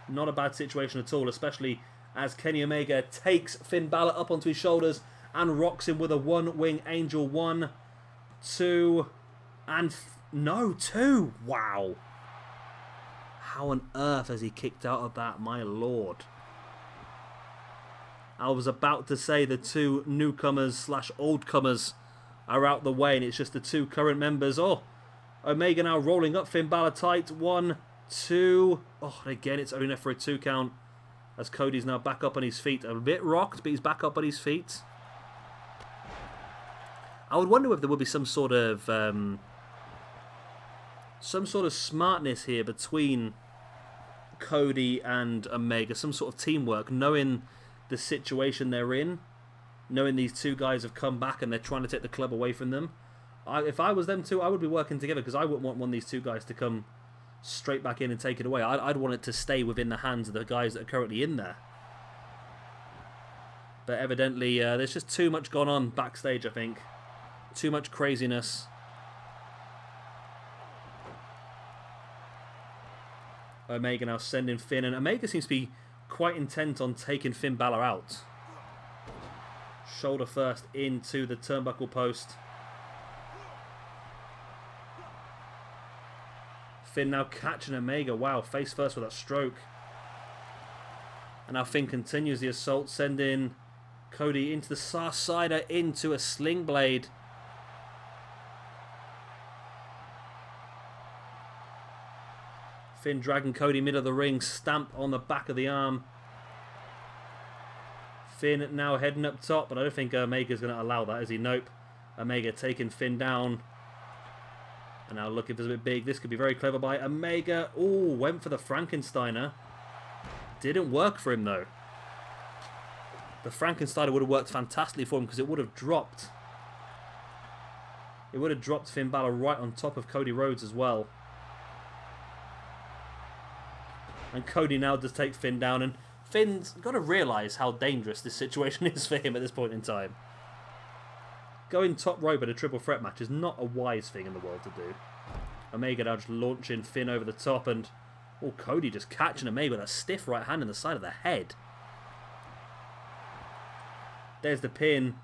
[SPEAKER 1] Not a bad situation at all, especially as Kenny Omega takes Finn Balor up onto his shoulders and rocks him with a one-wing angel. 1, 2, and... no, 2! Wow! How on earth has he kicked out of that, my lord? I was about to say the two newcomers slash oldcomers are out the way, and it's just the two current members. Oh, Omega now rolling up Finn Balor tight. 1, 2. Oh, and again, it's only for a 2 count. as Cody's now back up on his feet. A bit rocked, but he's back up on his feet. I would wonder if there would be some sort of smartness here between Cody and Omega, some sort of teamwork, knowing the situation they're in, knowing these two guys have come back and they're trying to take the club away from them. If I was them two, I would be working together, because I wouldn't want one of these two guys to come straight back in and take it away. I'd want it to stay within the hands of the guys that are currently in there. But evidently, there's just too much gone on backstage, I think. Too much craziness. Omega now sending Finn, and Omega seems to be quite intent on taking Finn Balor out. Shoulder first into the turnbuckle post. Finn now catching Omega. Wow, face first with that stroke. And now Finn continues the assault, sending Cody into the Side into a sling blade. Finn dragging Cody mid of the ring, stamp on the back of the arm. Finn now heading up top, but I don't think Omega's going to allow that, is he? Nope. Omega taking Finn down. And now looking for a bit big. This could be very clever by Omega. Ooh, went for the Frankensteiner. Didn't work for him though. The Frankensteiner would have worked fantastically for him, because it would have dropped. It would have dropped Finn Balor right on top of Cody Rhodes as well. And Cody now does take Finn down, and Finn's got to realise how dangerous this situation is for him at this point in time. Going top rope at a triple threat match is not a wise thing in the world to do. Omega now just launching Finn over the top, and Cody just catching Omega with a stiff right hand in the side of the head. There's the pin.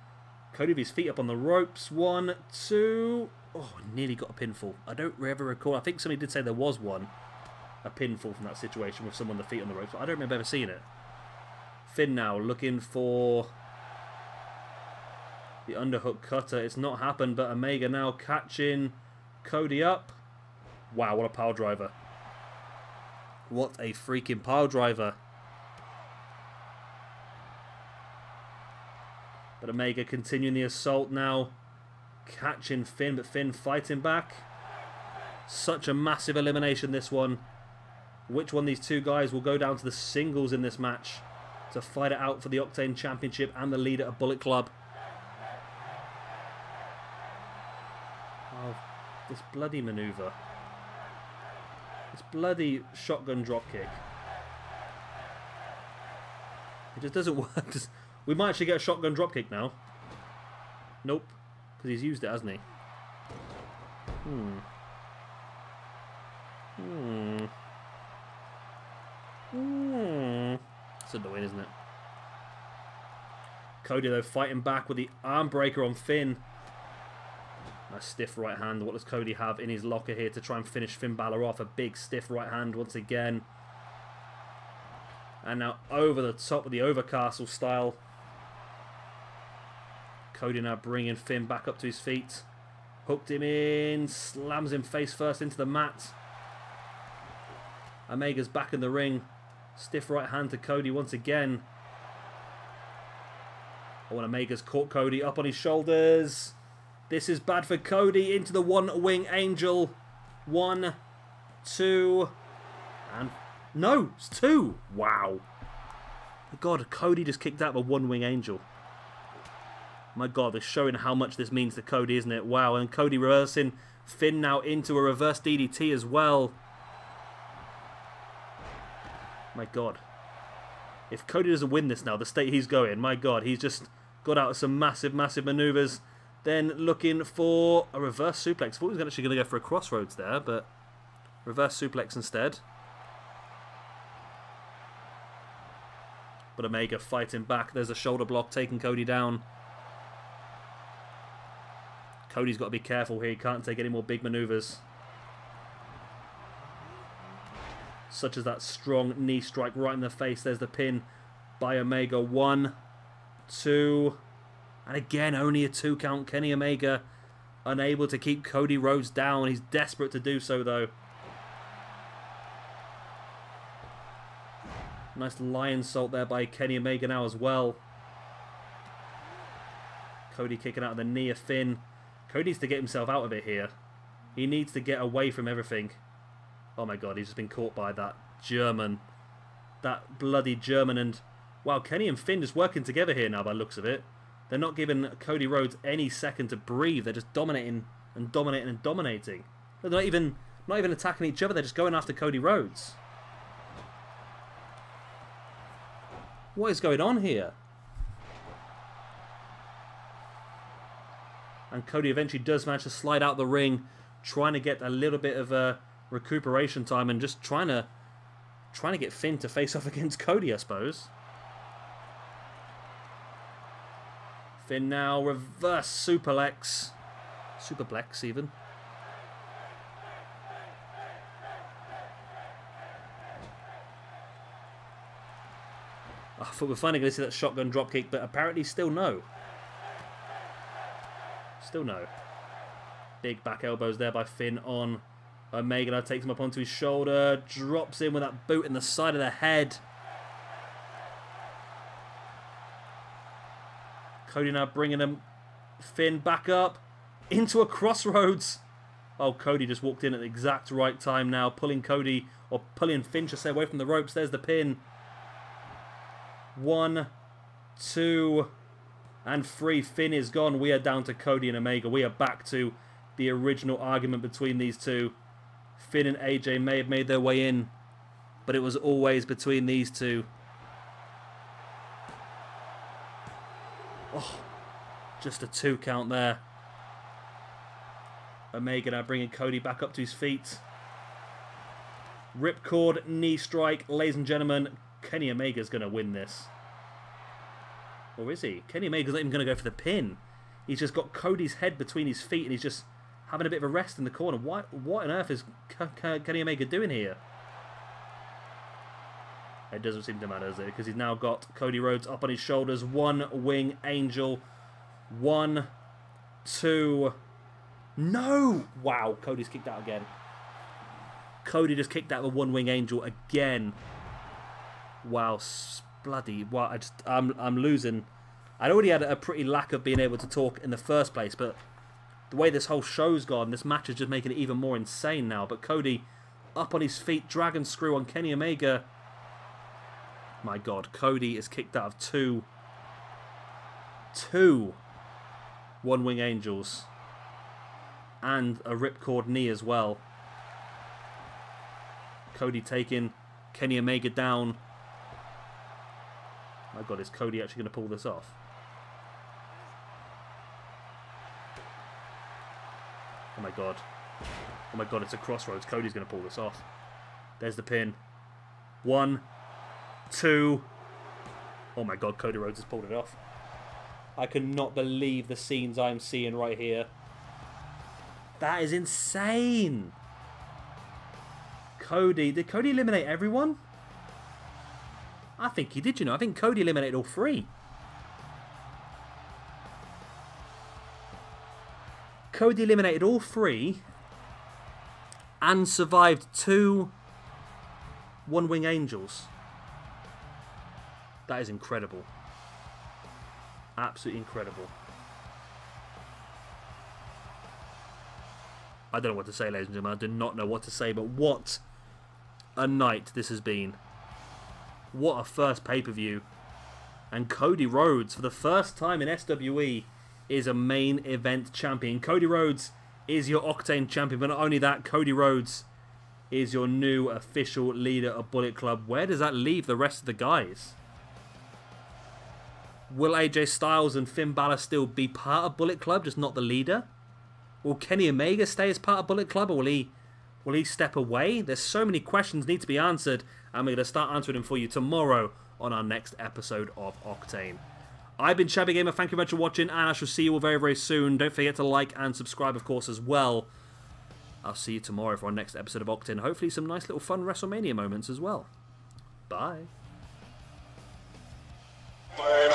[SPEAKER 1] Cody with his feet up on the ropes. 1, 2. Oh, nearly got a pinfall. I don't ever recall. I think somebody did say there was one. A pinfall from that situation with someone with the feet on the ropes, but I don't remember ever seeing it. Finn now looking for the underhook cutter. It's not happened, but Omega now catching Cody up. Wow, what a power driver. What a freaking power driver. But Omega continuing the assault now. Catching Finn, but Finn fighting back. Such a massive elimination, this one. Which one of these two guys will go down to the singles in this match to fight it out for the Octane Championship and the leader of Bullet Club? Oh, this bloody maneuver. This bloody shotgun dropkick. It just doesn't work. We might actually get a shotgun dropkick now. Nope. Because he's used it, hasn't he? It's annoying, isn't it? Cody, though, fighting back with the arm breaker on Finn. A stiff right hand. What does Cody have in his locker here to try and finish Finn Balor off? A big stiff right hand once again. And now over the top with the overcastle style. Cody now bringing Finn back up to his feet. Hooked him in. Slams him face first into the mat. Omega's back in the ring. Stiff right hand to Cody once again. Oh, and Omega's caught Cody up on his shoulders. This is bad for Cody. Into the one wing angel. 1, 2, and no, it's 2. Wow. My God, Cody just kicked out of a one wing angel. My God, they're showing how much this means to Cody, isn't it? Wow, and Cody reversing Finn now into a reverse DDT as well. My God. If Cody doesn't win this now, the state he's going, my God, he's just got out of some massive, massive maneuvers. Then looking for a reverse suplex. I thought he was actually going to go for a crossroads there, but reverse suplex instead. But Omega fighting back. There's a shoulder block taking Cody down. Cody's got to be careful here. He can't take any more big maneuvers. Such as that strong knee strike right in the face. There's the pin by Omega. 1, 2, and again only a 2 count. Kenny Omega unable to keep Cody Rhodes down. He's desperate to do so though. Nice lion salt there by Kenny Omega now as well. Cody kicking out of the knee of Finn. Cody needs to get himself out of it here. He needs to get away from everything. Oh my god, he's just been caught by that German. That bloody German. And wow, Kenny and Finn just working together here now by the looks of it. They're not giving Cody Rhodes any second to breathe. They're just dominating and dominating and dominating. They're not even attacking each other. They're just going after Cody Rhodes. What is going on here? And Cody eventually does manage to slide out the ring, trying to get a little bit of recuperation time and just trying to get Finn to face off against Cody, I suppose. Finn now reverse superplex even. I thought we were finally going to see that shotgun dropkick, but apparently still no. Still no. Big back elbows there by Finn on Omega. Now takes him up onto his shoulder. Drops in with that boot in the side of the head. Cody now bringing him. Finn back up. Into a crossroads. Oh, Cody just walked in at the exact right time now. Pulling Cody, or pulling Finn, just away from the ropes. There's the pin. 1, 2... and 3, Finn is gone. We are down to Cody and Omega. We are back to the original argument between these two. Finn and AJ may have made their way in, but it was always between these two. Oh, just a 2 count there. Omega now bringing Cody back up to his feet. Ripcord knee strike. Ladies and gentlemen, Kenny Omega's going to win this. Or is he? Kenny Omega's not even going to go for the pin. He's just got Cody's head between his feet and he's just having a bit of a rest in the corner. What on earth is Kenny Omega doing here? It doesn't seem to matter, does it? Because he's now got Cody Rhodes up on his shoulders. One wing angel. 1, 2... No! Wow, Cody's kicked out again. Cody just kicked out the one wing angel again. Wow, bloody, wow, I'm losing. I'd already had a pretty lack of being able to talk in the first place, but the way this whole show's gone, this match is just making it even more insane now. But Cody up on his feet, dragon screw on Kenny Omega. My god, Cody is kicked out of two one wing angels and a ripcord knee as well. Cody taking Kenny Omega down. My god, is Cody actually going to pull this off? Oh my god. Oh my god, it's a crossroads. Cody's going to pull this off. There's the pin. 1, 2. Oh my god, Cody Rhodes has pulled it off. I cannot believe the scenes I'm seeing right here. That is insane. Cody, did Cody eliminate everyone? I think he did, you know. I think Cody eliminated all 3. Cody eliminated all 3 and survived 2 one-wing angels. That is incredible. Absolutely incredible. I don't know what to say, ladies and gentlemen. I do not know what to say, but what a night this has been. What a first pay-per-view. And Cody Rhodes, for the first time in SWE, is a main event champion. Cody Rhodes is your Octane champion, but not only that, Cody Rhodes is your new official leader of Bullet Club. Where does that leave the rest of the guys? Will AJ Styles and Finn Balor still be part of Bullet Club, just not the leader? Will Kenny Omega stay as part of Bullet Club, or will he step away? There's so many questions need to be answered, and we're going to start answering them for you tomorrow on our next episode of Octane. I've been Shabby Gamer, thank you very much for watching, and I shall see you all very, very soon. Don't forget to like and subscribe, of course, as well. I'll see you tomorrow for our next episode of Octane. Hopefully some nice little fun WrestleMania moments as well. Bye.
[SPEAKER 2] Bye.